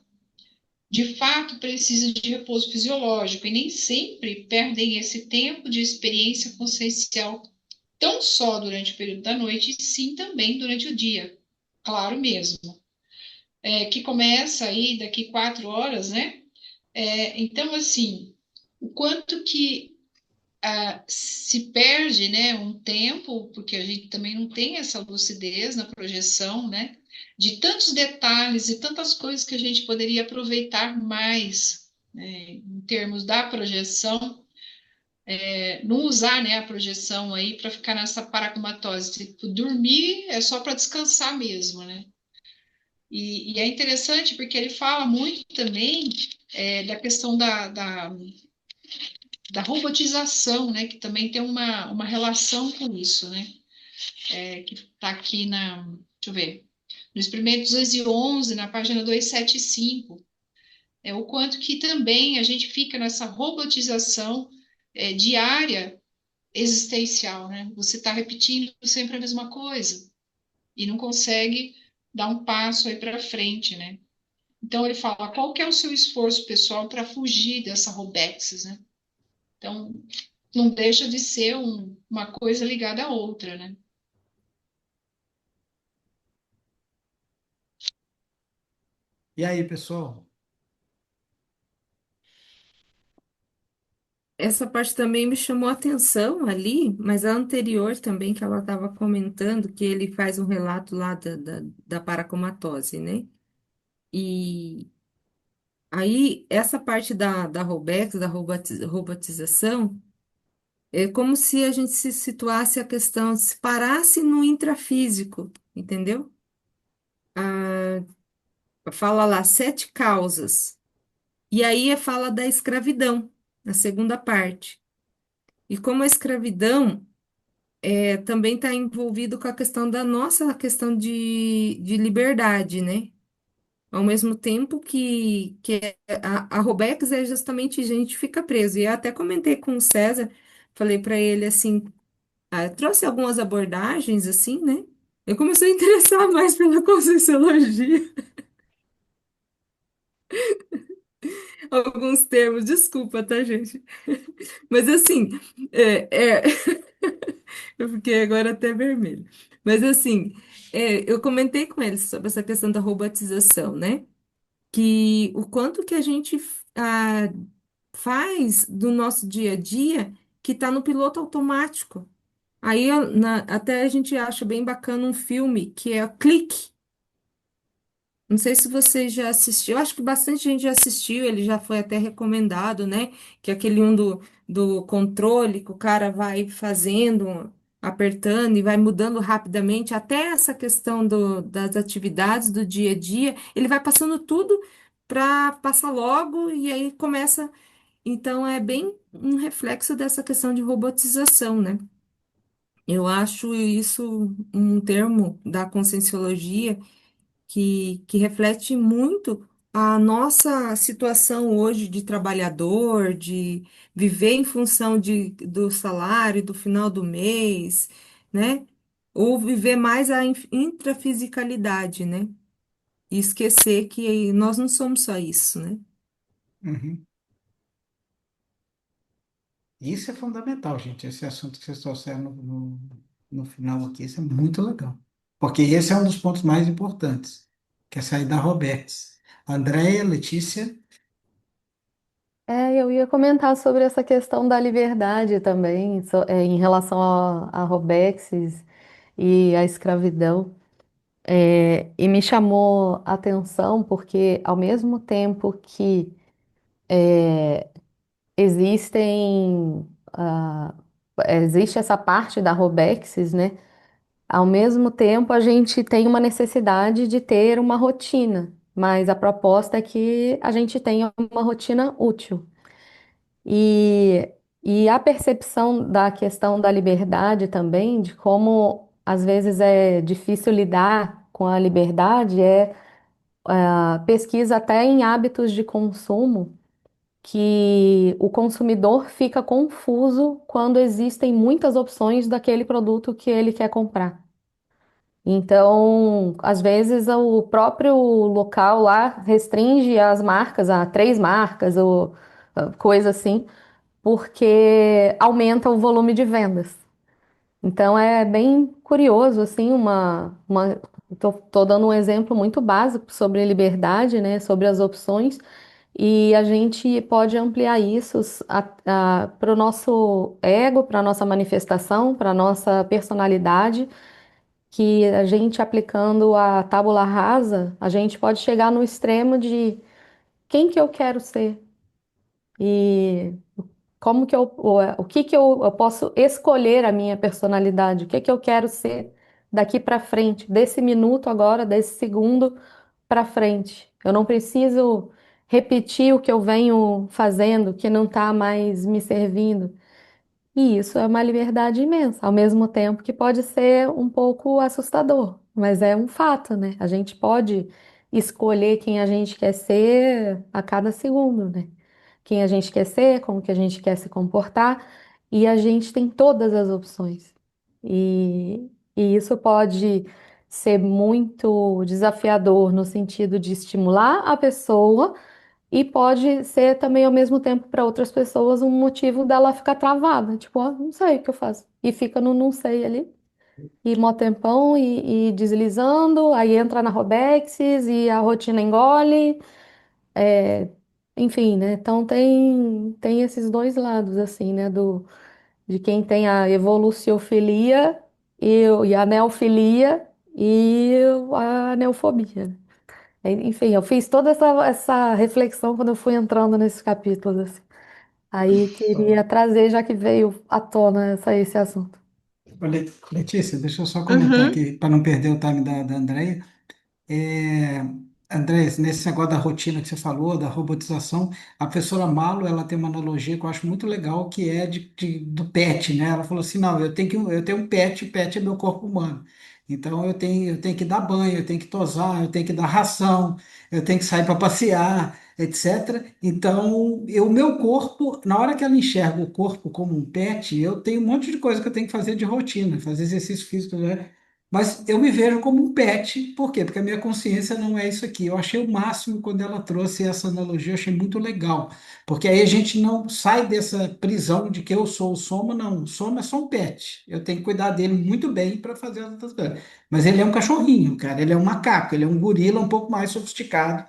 de fato precisa de repouso fisiológico e nem sempre perdem esse tempo de experiência consciencial tão só durante o período da noite, e sim também durante o dia. Claro mesmo. Que começa aí daqui 4 horas, né? Então, assim, o quanto que se perde, né, um tempo, porque a gente também não tem essa lucidez na projeção, né? De tantos detalhes e tantas coisas que a gente poderia aproveitar mais, né, em termos da projeção, não usar, né, a projeção aí para ficar nessa paracomatose. Tipo, dormir é só para descansar mesmo, né? E é interessante porque ele fala muito também da questão da robotização, né? Que também tem uma relação com isso, né? Que está aqui deixa eu ver, no experimento 211, na página 275, o quanto que também a gente fica nessa robotização diária existencial, né? Você está repetindo sempre a mesma coisa e não consegue dar um passo aí para frente, né? Então ele fala qual que é o seu esforço pessoal para fugir dessa robexis, né? Então não deixa de ser uma coisa ligada à outra, né? E aí, pessoal? Essa parte também me chamou a atenção ali, mas a anterior também, que ela estava comentando, que ele faz um relato lá da paracomatose, né? E aí, essa parte da Robex, da robotização, É como se a gente se situasse a questão, se parasse no intrafísico, entendeu? Ah, fala lá, sete causas. E aí fala da escravidão, na segunda parte. E como a escravidão também está envolvido com a questão da nossa questão de liberdade, né? Ao mesmo tempo que a Robex é justamente a gente fica preso. E eu até comentei com o César, falei para ele assim, trouxe algumas abordagens assim, né? Eu comecei a interessar mais pela Conscienciologia, alguns termos, desculpa, tá, gente? Mas assim, é, é, eu fiquei agora até vermelho. Mas assim, eu comentei com eles sobre essa questão da robotização, né? Que o quanto que a gente ah, faz do nosso dia a dia que está no piloto automático. Aí até a gente acha bem bacana um filme que é o Clique. Não sei se você já assistiu, acho que bastante gente já assistiu, ele já foi até recomendado, né? Que é aquele um do controle que o cara vai fazendo, apertando e vai mudando rapidamente, até essa questão das atividades do dia a dia, ele vai passando tudo para passar logo e aí começa. Então é bem um reflexo dessa questão de robotização, né? Eu acho isso um termo da conscienciologia que reflete muito a nossa situação hoje de trabalhador, de viver em função do salário, do final do mês, né? Ou viver mais a intrafisicalidade, né? E esquecer que nós não somos só isso, né? Uhum. Isso é fundamental, gente. Esse assunto que vocês trouxeram no final aqui, isso é muito legal. Porque esse é um dos pontos mais importantes, que é sair da Roberts. Andréia, Letícia, Eu ia comentar sobre essa questão da liberdade também, em relação a Robexes e a escravidão. E me chamou a atenção porque, ao mesmo tempo que existem, ah, existe essa parte da Robexes, né? Ao mesmo tempo, a gente tem uma necessidade de ter uma rotina, mas a proposta é que a gente tenha uma rotina útil. E, e a percepção da questão da liberdade também, de como às vezes é difícil lidar com a liberdade, a pesquisa até em hábitos de consumo, que o consumidor fica confuso quando existem muitas opções daquele produto que ele quer comprar. Então, às vezes o próprio local lá restringe as marcas a três marcas ou coisa assim, porque aumenta o volume de vendas. Então é bem curioso, assim, tô dando um exemplo muito básico sobre liberdade, né, sobre as opções, e a gente pode ampliar isso para o nosso ego, para a nossa manifestação, para a nossa personalidade, que a gente aplicando a tábula rasa, a gente pode chegar no extremo de quem que eu quero ser e como que o que que eu posso escolher a minha personalidade, o que que eu quero ser daqui para frente, desse minuto agora, desse segundo para frente. Eu não preciso repetir o que eu venho fazendo, que não está mais me servindo. E isso é uma liberdade imensa, ao mesmo tempo que pode ser um pouco assustador, mas é um fato, né? A gente pode escolher quem a gente quer ser a cada segundo, né? Quem a gente quer ser, como que a gente quer se comportar, e a gente tem todas as opções. E isso pode ser muito desafiador no sentido de estimular a pessoa e pode ser também ao mesmo tempo para outras pessoas um motivo dela ficar travada, tipo, ó, não sei o que eu faço. E fica no não sei ali, e mó tempão e deslizando, aí entra na Robexes e a rotina engole, é, enfim, né? Então tem esses dois lados, assim, né? De quem tem a evoluciofilia e a neofilia e a neofobia. Enfim, eu fiz toda essa reflexão quando eu fui entrando nesses capítulos, assim. Aí queria trazer, já que veio à tona esse assunto. Letícia, deixa eu só comentar Uhum. aqui, para não perder o time da Andréia. É, André, nesse negócio da rotina que você falou, da robotização, a professora Malo, ela tem uma analogia que eu acho muito legal, que é do pet, né? Ela falou assim, não, eu tenho um pet, o pet é meu corpo humano. Então eu tenho que dar banho, eu tenho que tosar, eu tenho que dar ração, eu tenho que sair para passear, etc. Então, o meu corpo, na hora que ela enxerga o corpo como um pet, eu tenho um monte de coisa que eu tenho que fazer de rotina, fazer exercício físico, né? Mas eu me vejo como um pet, por quê? Porque a minha consciência não é isso aqui. Eu achei o máximo quando ela trouxe essa analogia, eu achei muito legal. Porque aí a gente não sai dessa prisão de que eu sou o Soma, não. O Soma é só um pet. Eu tenho que cuidar dele muito bem para fazer as outras coisas. Mas ele é um cachorrinho, cara. Ele é um macaco, ele é um gorila um pouco mais sofisticado,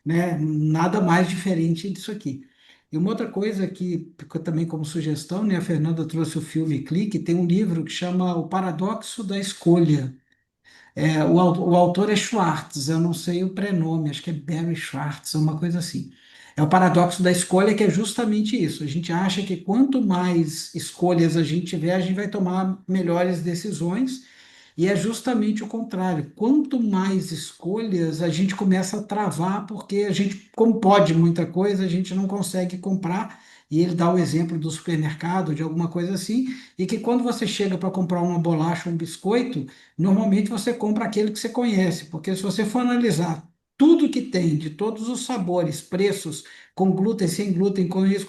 né? Nada mais diferente disso aqui. E uma outra coisa que ficou também como sugestão, né? A Fernanda trouxe o filme Clique, tem um livro que chama O Paradoxo da Escolha. O autor é Schwartz, eu não sei o prenome, acho que é Barry Schwartz, uma coisa assim. É o paradoxo da escolha, que é justamente isso. A gente acha que quanto mais escolhas a gente tiver, a gente vai tomar melhores decisões, e é justamente o contrário. Quanto mais escolhas, a gente começa a travar, porque a gente, como pode muita coisa, a gente não consegue comprar. E ele dá o exemplo do supermercado, de alguma coisa assim, e que quando você chega para comprar uma bolacha, um biscoito, normalmente você compra aquele que você conhece, porque se você for analisar tudo que tem, de todos os sabores, preços, com glúten, sem glúten, com isso,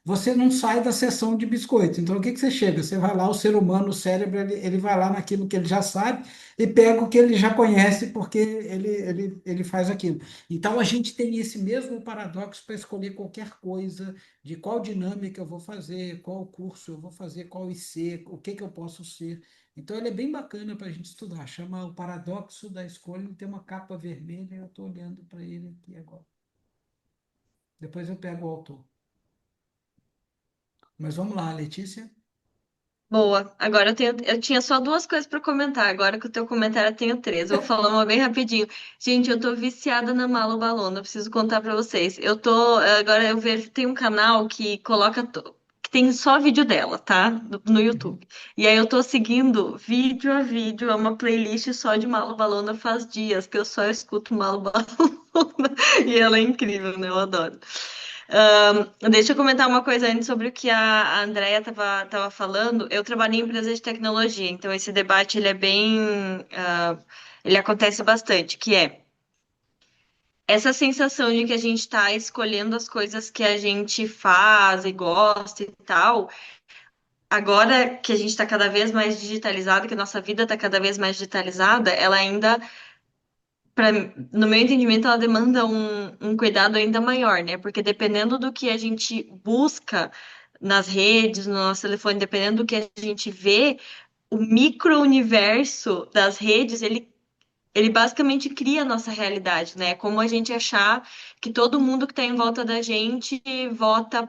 você não sai da seção de biscoito. Então, o que que você chega? Você vai lá, o ser humano, o cérebro, ele vai lá naquilo que ele já sabe e pega o que ele já conhece, porque ele faz aquilo. Então, a gente tem esse mesmo paradoxo para escolher qualquer coisa, de qual dinâmica eu vou fazer, qual curso eu vou fazer, qual IC, o que que eu posso ser. Então ele é bem bacana para a gente estudar. Chama O Paradoxo da Escolha. Ele tem uma capa vermelha. Eu estou olhando para ele aqui agora. Depois eu pego o autor. Mas vamos lá, Letícia. Boa. Agora eu tinha só duas coisas para comentar. Agora que o teu comentário eu tenho três. Eu vou falar uma bem rapidinho. Gente, eu tô viciada na Malo Balona. Eu preciso contar para vocês. Agora eu vejo, tem um canal que que tem só vídeo dela, tá? No Uhum. YouTube. E aí eu tô seguindo vídeo a vídeo, é uma playlist só de Malo Balona faz dias que eu só escuto Malo Balona. E ela é incrível, né? Eu adoro. Deixa eu comentar uma coisa antes sobre o que a Andrea tava falando. Eu trabalho em empresa de tecnologia, então esse debate ele é ele acontece bastante, que é essa sensação de que a gente está escolhendo as coisas que a gente faz e gosta e tal. Agora que a gente está cada vez mais digitalizado, que a nossa vida está cada vez mais digitalizada, ela ainda pra, no meu entendimento, ela demanda um cuidado ainda maior, né? Porque dependendo do que a gente busca nas redes, no nosso telefone, dependendo do que a gente vê, o micro-universo das redes, ele basicamente cria a nossa realidade, né? Como a gente achar que todo mundo que está em volta da gente vota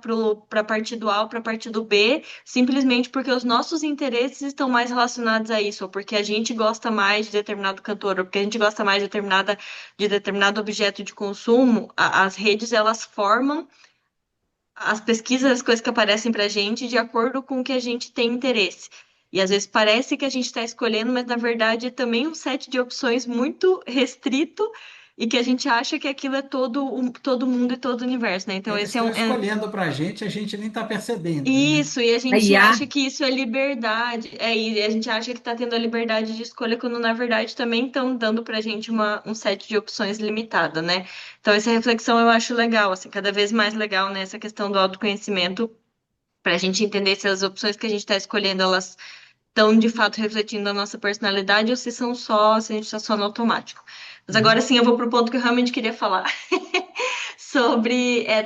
para partido A ou para partido B, simplesmente porque os nossos interesses estão mais relacionados a isso, ou porque a gente gosta mais de determinado cantor, ou porque a gente gosta mais de determinado objeto de consumo. As redes, elas formam as pesquisas, as coisas que aparecem para a gente de acordo com o que a gente tem interesse. E às vezes parece que a gente está escolhendo, mas na verdade é também um set de opções muito restrito e que a gente acha que aquilo é todo mundo e todo o universo, né? Então Eles esse é estão um, escolhendo para a gente nem está percebendo, né? isso, e a A gente IA, acha que isso é liberdade, e a gente acha que está tendo a liberdade de escolha, quando na verdade também estão dando para a gente um set de opções limitada, né? Então, essa reflexão eu acho legal, assim, cada vez mais legal nessa questão do autoconhecimento, para a gente entender se as opções que a gente está escolhendo, elas estão de fato refletindo a nossa personalidade ou se a gente está só no automático. Mas agora Uhum. sim, eu vou pro ponto que eu realmente queria falar.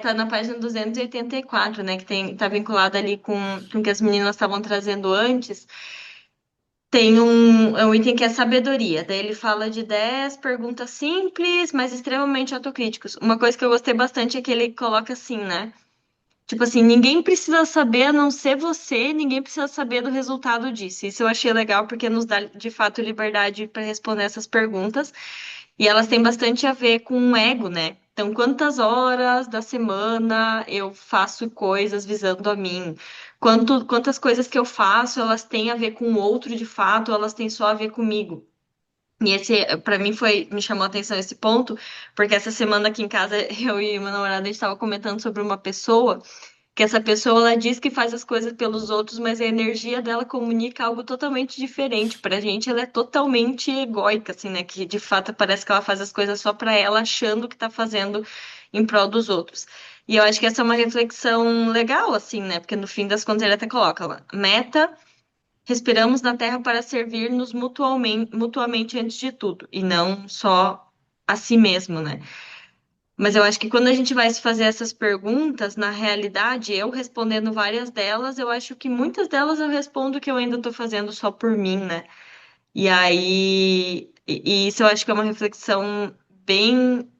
Tá na página 284, né, que tá vinculado ali com o que as meninas estavam trazendo antes. Tem um item que é sabedoria. Daí ele fala de 10 perguntas simples, mas extremamente autocríticos. Uma coisa que eu gostei bastante é que ele coloca assim, né? Tipo assim, ninguém precisa saber a não ser você, ninguém precisa saber do resultado disso. Isso eu achei legal porque nos dá de fato liberdade para responder essas perguntas. E elas têm bastante a ver com o ego, né? Então, quantas horas da semana eu faço coisas visando a mim? Quantas coisas que eu faço, elas têm a ver com o outro de fato, ou elas têm só a ver comigo? E esse, para mim, me chamou a atenção esse ponto, porque essa semana aqui em casa, eu e meu namorado, a gente estava comentando sobre uma pessoa, que essa pessoa, ela diz que faz as coisas pelos outros, mas a energia dela comunica algo totalmente diferente. Pra gente, ela é totalmente egóica, assim, né? Que de fato parece que ela faz as coisas só pra ela, achando que tá fazendo em prol dos outros. E eu acho que essa é uma reflexão legal, assim, né? Porque no fim das contas ele até coloca lá, meta. Respiramos na Terra para servir-nos mutuamente antes de tudo, e não só a si mesmo, né? Mas eu acho que quando a gente vai se fazer essas perguntas, na realidade, eu respondendo várias delas, eu acho que muitas delas eu respondo que eu ainda estou fazendo só por mim, né? E isso eu acho que é uma reflexão bem,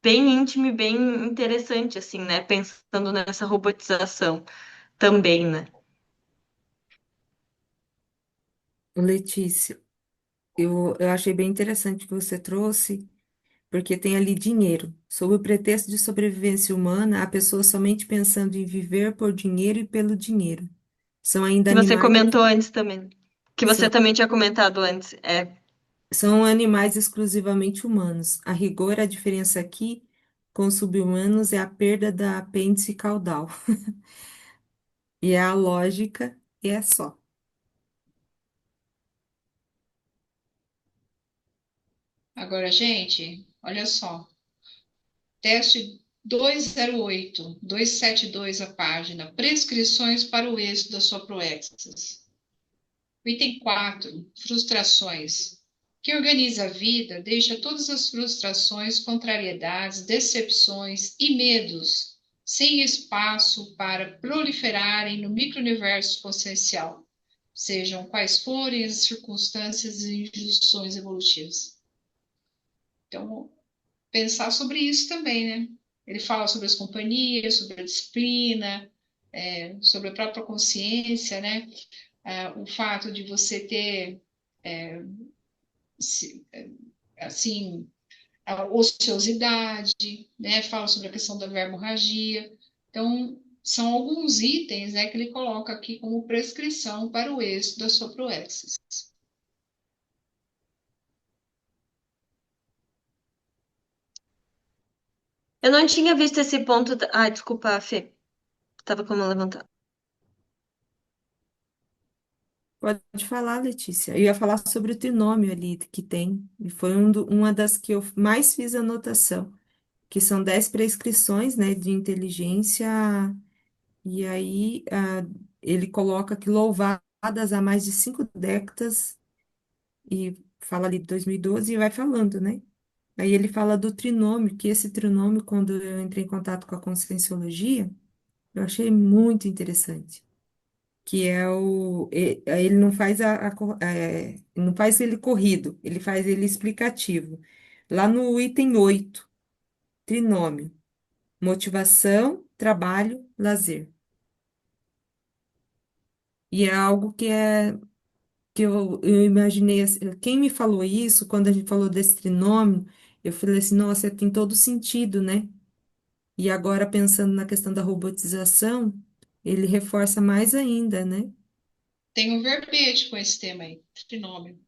bem íntima e bem interessante, assim, né? Pensando nessa robotização também, né? Letícia, eu achei bem interessante que você trouxe, porque tem ali dinheiro. Sob o pretexto de sobrevivência humana, há pessoas somente pensando em viver por dinheiro e pelo dinheiro. São ainda Que você animais, comentou antes também. Que você são, também tinha comentado antes. É, são animais exclusivamente humanos. A rigor, a diferença aqui com os sub-humanos é a perda da apêndice caudal. E é a lógica, e é só. Agora, gente, olha só. Teste 208, 272 a página. Prescrições para o êxito da sua Proexis. Item 4, frustrações. Quem organiza a vida deixa todas as frustrações, contrariedades, decepções e medos sem espaço para proliferarem no micro-universo consciencial, sejam quais forem as circunstâncias e injunções evolutivas. Então, pensar sobre isso também, né? Ele fala sobre as companhias, sobre a disciplina, sobre a própria consciência, né? O fato de você ter, assim, a ociosidade, né? Fala sobre a questão da verborragia. Então, são alguns itens, né, que ele coloca aqui como prescrição para o êxito da sua proexis. eu não tinha visto esse ponto. Ai, desculpa, Fê. Tava com a mão levantada. Pode falar, Letícia. Eu ia falar sobre o trinômio ali que tem, e foi uma das que eu mais fiz anotação, que são 10 prescrições, né, de inteligência, e aí ele coloca que louvadas há mais de 5 décadas, e fala ali de 2012 e vai falando, né? Aí ele fala do trinômio, que esse trinômio, quando eu entrei em contato com a Conscienciologia, eu achei muito interessante. Que é ele não faz não faz ele corrido, ele faz ele explicativo. Lá no item 8 trinômio, motivação, trabalho, lazer. E é algo que eu imaginei, assim, quem me falou isso, quando a gente falou desse trinômio, eu falei assim, nossa, tem todo sentido, né? E agora, pensando na questão da robotização, ele reforça mais ainda, né? Tem um verbete com esse tema aí, trinômio.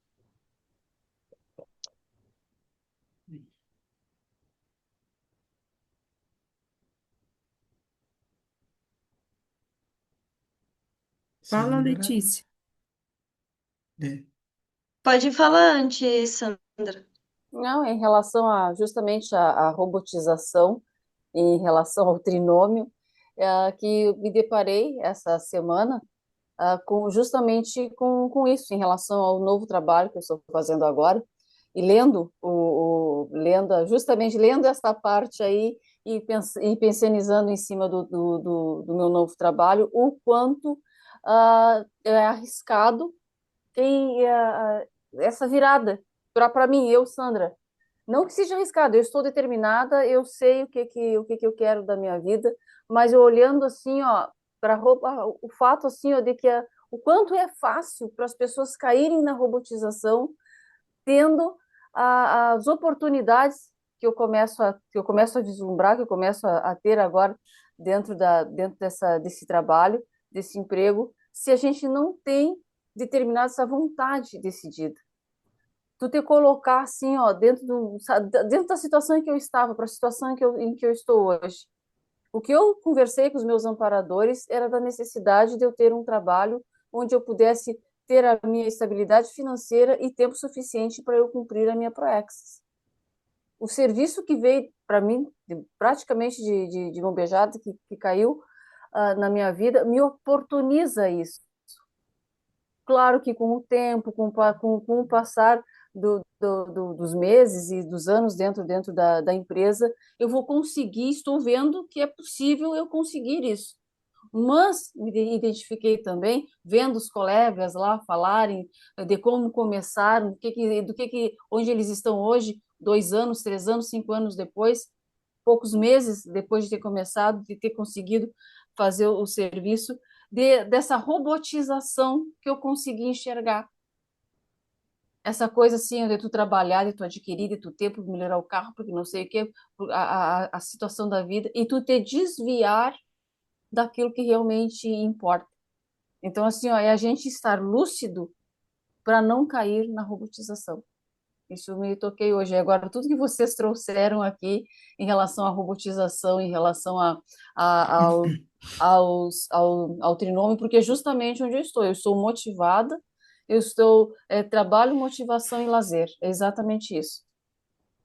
Fala, Sandra, Letícia. né? Pode falar antes, Sandra. Não, em relação a justamente a robotização, em relação ao trinômio, que eu me deparei essa semana justamente com isso, em relação ao novo trabalho que eu estou fazendo agora, e lendo, justamente lendo essa parte aí e pensionizando em cima do meu novo trabalho, o quanto é arriscado tem essa virada para mim, eu, Sandra. Não que seja arriscado, eu estou determinada, eu sei o que eu quero da minha vida, mas eu olhando assim, ó, para o fato assim, ó, de que o quanto é fácil para as pessoas caírem na robotização, tendo as oportunidades que eu começo a vislumbrar, que eu começo a ter agora desse trabalho, desse emprego, se a gente não tem determinada essa vontade decidida. Tu te colocar assim, ó, dentro da situação em que eu estava, para a situação em que eu estou hoje. O que eu conversei com os meus amparadores era da necessidade de eu ter um trabalho onde eu pudesse ter a minha estabilidade financeira e tempo suficiente para eu cumprir a minha Proexis. O serviço que veio para mim, praticamente de mão beijada, que caiu na minha vida, me oportuniza isso. Claro que com o tempo, com o passar dos meses e dos anos dentro da empresa, eu vou conseguir, estou vendo que é possível eu conseguir isso. Mas me identifiquei também vendo os colegas lá falarem de como começaram, onde eles estão hoje, 2 anos, 3 anos, 5 anos depois, poucos meses depois de ter começado, de ter conseguido fazer o serviço, dessa robotização que eu consegui enxergar. Essa coisa assim, de tu trabalhar, de tu adquirir, de tu ter para melhorar o carro, porque não sei o que, a situação da vida, e tu te desviar daquilo que realmente importa. Então, assim, ó, é a gente estar lúcido para não cair na robotização. Isso me toquei hoje. Agora, tudo que vocês trouxeram aqui em relação à robotização, em relação ao, ao trinômio, porque é justamente onde eu estou. Eu estou motivada, trabalho, motivação e lazer. É exatamente isso.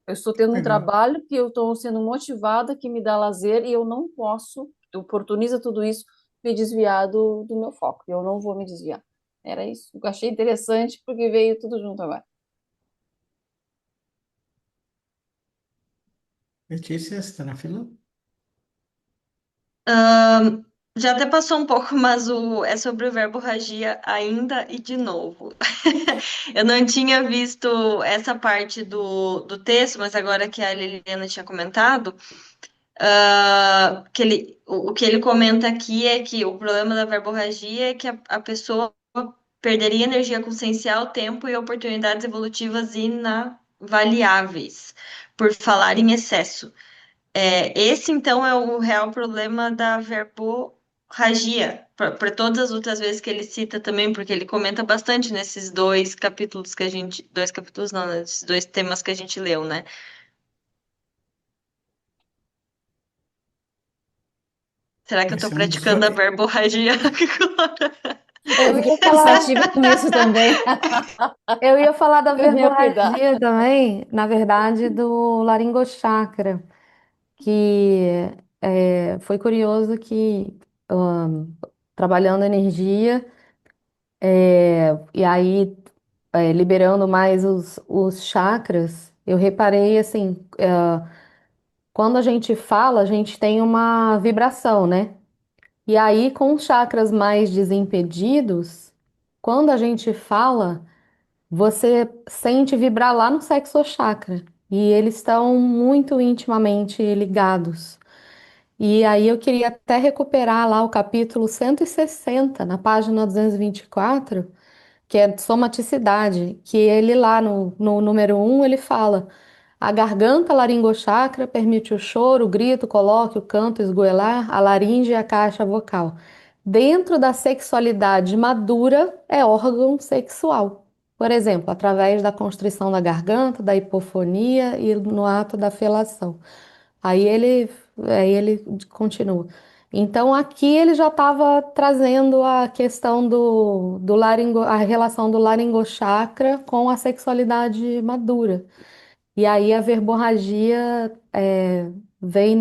Eu estou tendo um Legal. trabalho que eu estou sendo motivada, que me dá lazer, e eu não posso, oportuniza tudo isso, me desviar do meu foco. Eu não vou me desviar. Era isso. Eu achei interessante, porque veio tudo junto agora. Letícia, você está na fila? Já até passou um pouco, mas é sobre o verbo ragia ainda e de novo. Eu não tinha visto essa parte do texto, mas agora que a Liliana tinha comentado, o que ele comenta aqui é que o problema da verborragia é que a pessoa perderia energia consciencial, tempo e oportunidades evolutivas inavaliáveis por falar em excesso. Esse, então, é o real problema da verborragia, para todas as outras vezes que ele cita também, porque ele comenta bastante nesses 2 capítulos que a gente. 2 capítulos não, né? Nesses 2 temas que a gente leu, né? Será que eu estou Esse é um dos. praticando a verborragia agora? Eu Eu fiquei ia falar, pensativa com isso também. eu ia falar da Eu ia cuidar. verborragia também, na verdade, do laringochakra, que foi curioso que, trabalhando energia, e aí liberando mais os chakras, eu reparei assim, quando a gente fala, a gente tem uma vibração, né? E aí, com os chakras mais desimpedidos, quando a gente fala, você sente vibrar lá no sexo chakra. E eles estão muito intimamente ligados. E aí eu queria até recuperar lá o capítulo 160, na página 224, que é somaticidade, que ele lá no número 1, ele fala: a garganta laringochakra permite o choro, o grito, o colóquio, o canto, esgoelar, a laringe e a caixa vocal. Dentro da sexualidade madura é órgão sexual. Por exemplo, através da constrição da garganta, da hipofonia e no ato da felação. Aí ele continua. Então aqui ele já estava trazendo a questão a relação do laringochakra com a sexualidade madura. E aí a verborragia vem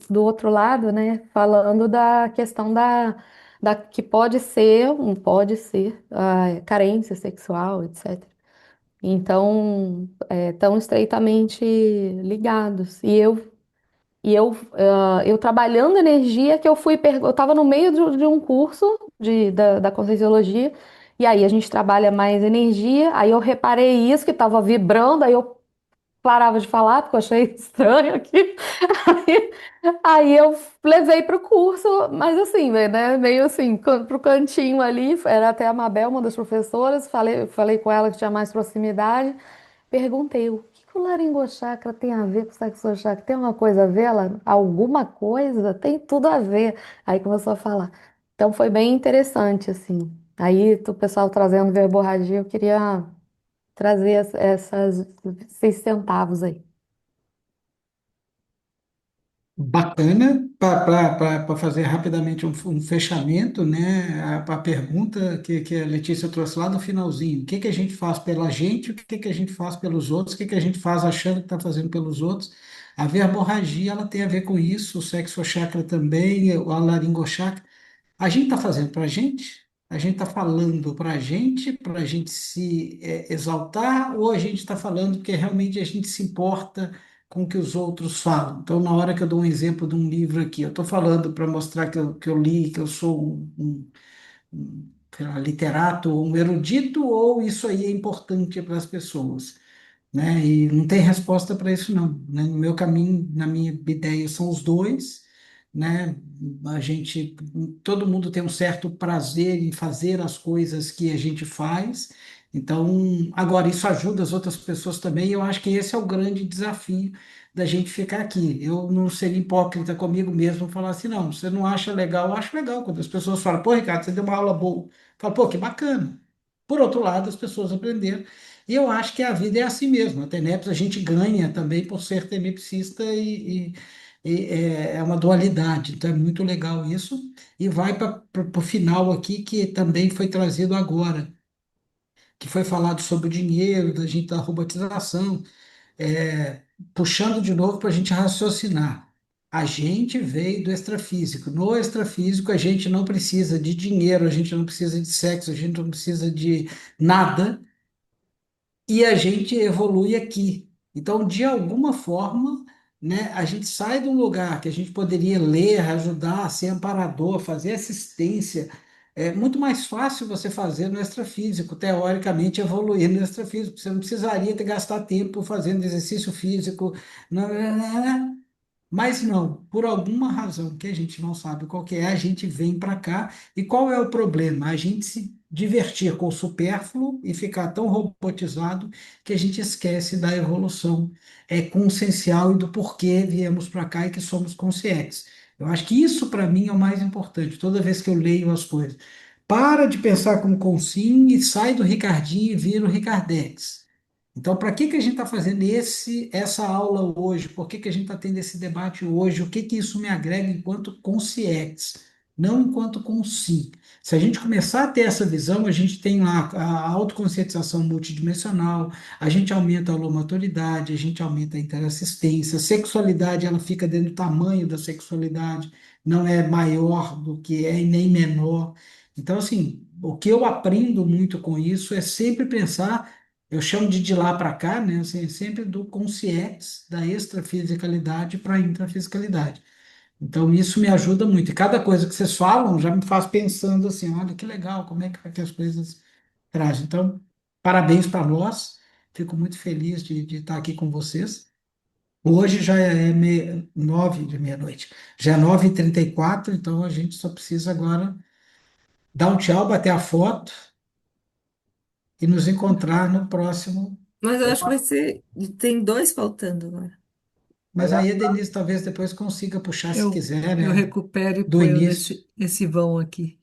do outro lado, né? Falando da questão da que pode ser carência sexual, etc. Então, tão estreitamente ligados. Eu trabalhando energia que eu estava no meio de um curso da Conscienciologia, e aí a gente trabalha mais energia, aí eu reparei isso que estava vibrando, aí eu parava de falar, porque eu achei estranho aqui. Aí, aí eu levei para o curso, mas assim, né, meio assim, para o cantinho ali, era até a Mabel, uma das professoras, falei com ela que tinha mais proximidade, perguntei o que o laringochakra tem a ver com o sexochakra? Tem uma coisa a ver? Ela, alguma coisa? Tem tudo a ver. Aí começou a falar. Então foi bem interessante, assim. Aí o pessoal trazendo verborragia, eu queria trazer essas 6 centavos aí. Bacana, para fazer rapidamente um fechamento, né? A pergunta que a Letícia trouxe lá no finalzinho: o que que a gente faz pela gente, o que que a gente faz pelos outros, o que que a gente faz achando que está fazendo pelos outros? A verborragia, ela tem a ver com isso, o sexo chakra também, a laringochakra. A gente está fazendo para a gente? A gente está falando para a gente se exaltar, ou a gente está falando porque realmente a gente se importa com o que os outros falam? Então, na hora que eu dou um exemplo de um livro aqui, eu estou falando para mostrar que eu li, que eu sou sei lá, literato, um erudito, ou isso aí é importante para as pessoas? Né? E não tem resposta para isso, não. Né? No meu caminho, na minha ideia, são os dois, né? A gente, todo mundo tem um certo prazer em fazer as coisas que a gente faz. Então, agora, isso ajuda as outras pessoas também, e eu acho que esse é o grande desafio da gente ficar aqui. Eu não seria hipócrita comigo mesmo falar assim, não, você não acha legal, eu acho legal quando as pessoas falam, pô, Ricardo, você deu uma aula boa. Eu falo, pô, que bacana. Por outro lado, as pessoas aprenderam. E eu acho que a vida é assim mesmo. A TENEPS a gente ganha também por ser tenepsista e é uma dualidade. Então é muito legal isso. E vai para o final aqui, que também foi trazido agora, que foi falado sobre o dinheiro, da gente da robotização, puxando de novo para a gente raciocinar. A gente veio do extrafísico. No extrafísico, a gente não precisa de dinheiro, a gente não precisa de sexo, a gente não precisa de nada e a gente evolui aqui. Então, de alguma forma, né, a gente sai de um lugar que a gente poderia ler, ajudar, ser amparador, fazer assistência. É muito mais fácil você fazer no extrafísico, teoricamente evoluir no extrafísico. Você não precisaria ter gastar tempo fazendo exercício físico. Mas não, por alguma razão que a gente não sabe qual que é, a gente vem para cá. E qual é o problema? A gente se divertir com o supérfluo e ficar tão robotizado que a gente esquece da evolução consciencial e do porquê viemos para cá e que somos conscientes. Eu acho que isso para mim é o mais importante, toda vez que eu leio as coisas. Para de pensar como Consim e sai do Ricardinho e vira o Ricardex. Então, para que que a gente está fazendo essa aula hoje? Por que que a gente está tendo esse debate hoje? O que que isso me agrega enquanto conscientes, não enquanto consim? Se a gente começar a ter essa visão, a gente tem lá a autoconscientização multidimensional, a gente aumenta a holomaturidade, a gente aumenta a interassistência, a sexualidade ela fica dentro do tamanho da sexualidade, não é maior do que é e nem menor. Então, assim, o que eu aprendo muito com isso é sempre pensar, eu chamo de lá para cá, né? Assim, sempre do conscientes, da extrafisicalidade para a intrafisicalidade. Então, isso me ajuda muito. E cada coisa que vocês falam já me faz pensando assim: olha que legal, como é que as coisas trazem. Então, parabéns para nós. Fico muito feliz de estar aqui com vocês. Hoje já é 9 de meia-noite, já é 9h34, então a gente só precisa agora dar um tchau, bater a foto e nos encontrar no próximo. Mas eu acho que vai ser. Tem dois faltando agora. Mas aí a Denise talvez depois consiga puxar, se Eu, quiser, eu né? recupero e Do ponho início. nesse vão aqui.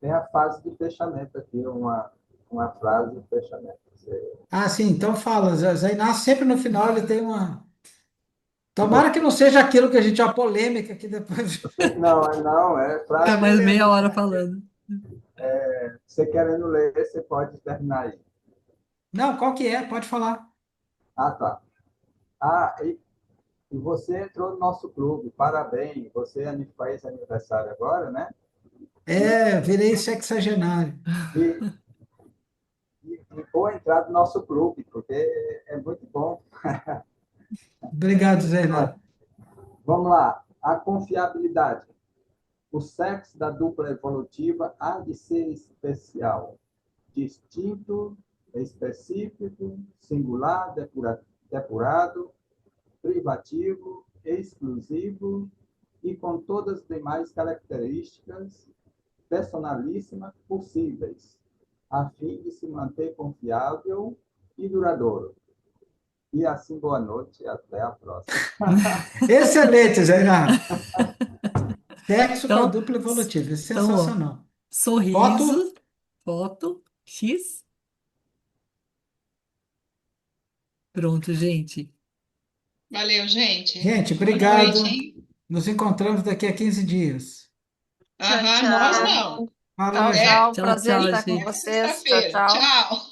Tem a fase de fechamento aqui, uma frase de fechamento. Ah, sim, então fala. Zé Inácio sempre no final ele tem uma. Tomara que não seja aquilo que a gente, a polêmica que depois. Não, não, é Fica frase mais meia mesmo. hora falando. Você querendo ler, você pode terminar aí. Não, qual que é? Pode falar. Ah, tá. Ah, e você entrou no nosso clube, parabéns. Você faz aniversário agora, né? Virei sexagenário. E, e vou entrar no nosso clube, porque é muito bom. Obrigado, Zé Inácio. Vamos lá. A confiabilidade. O sexo da dupla evolutiva há de ser especial, distinto, específico, singular, depurado, privativo, exclusivo e com todas as demais características personalíssimas possíveis, a fim de se manter confiável e duradouro. E assim, boa noite e até a próxima. Excelente, Jairá. Sexo com a Então, dupla evolutiva, é então, ó, sensacional. Foto? sorriso, foto, X. Pronto, gente. Valeu, gente. Gente, Boa noite, obrigado. hein? Nos encontramos daqui a 15 dias. Tchau, Aham, nós tchau. não. Falou, Tchau, gente. Até, tchau. Tchau, Prazer tchau, estar com até gente. vocês. Tchau, sexta-feira. tchau. Tchau.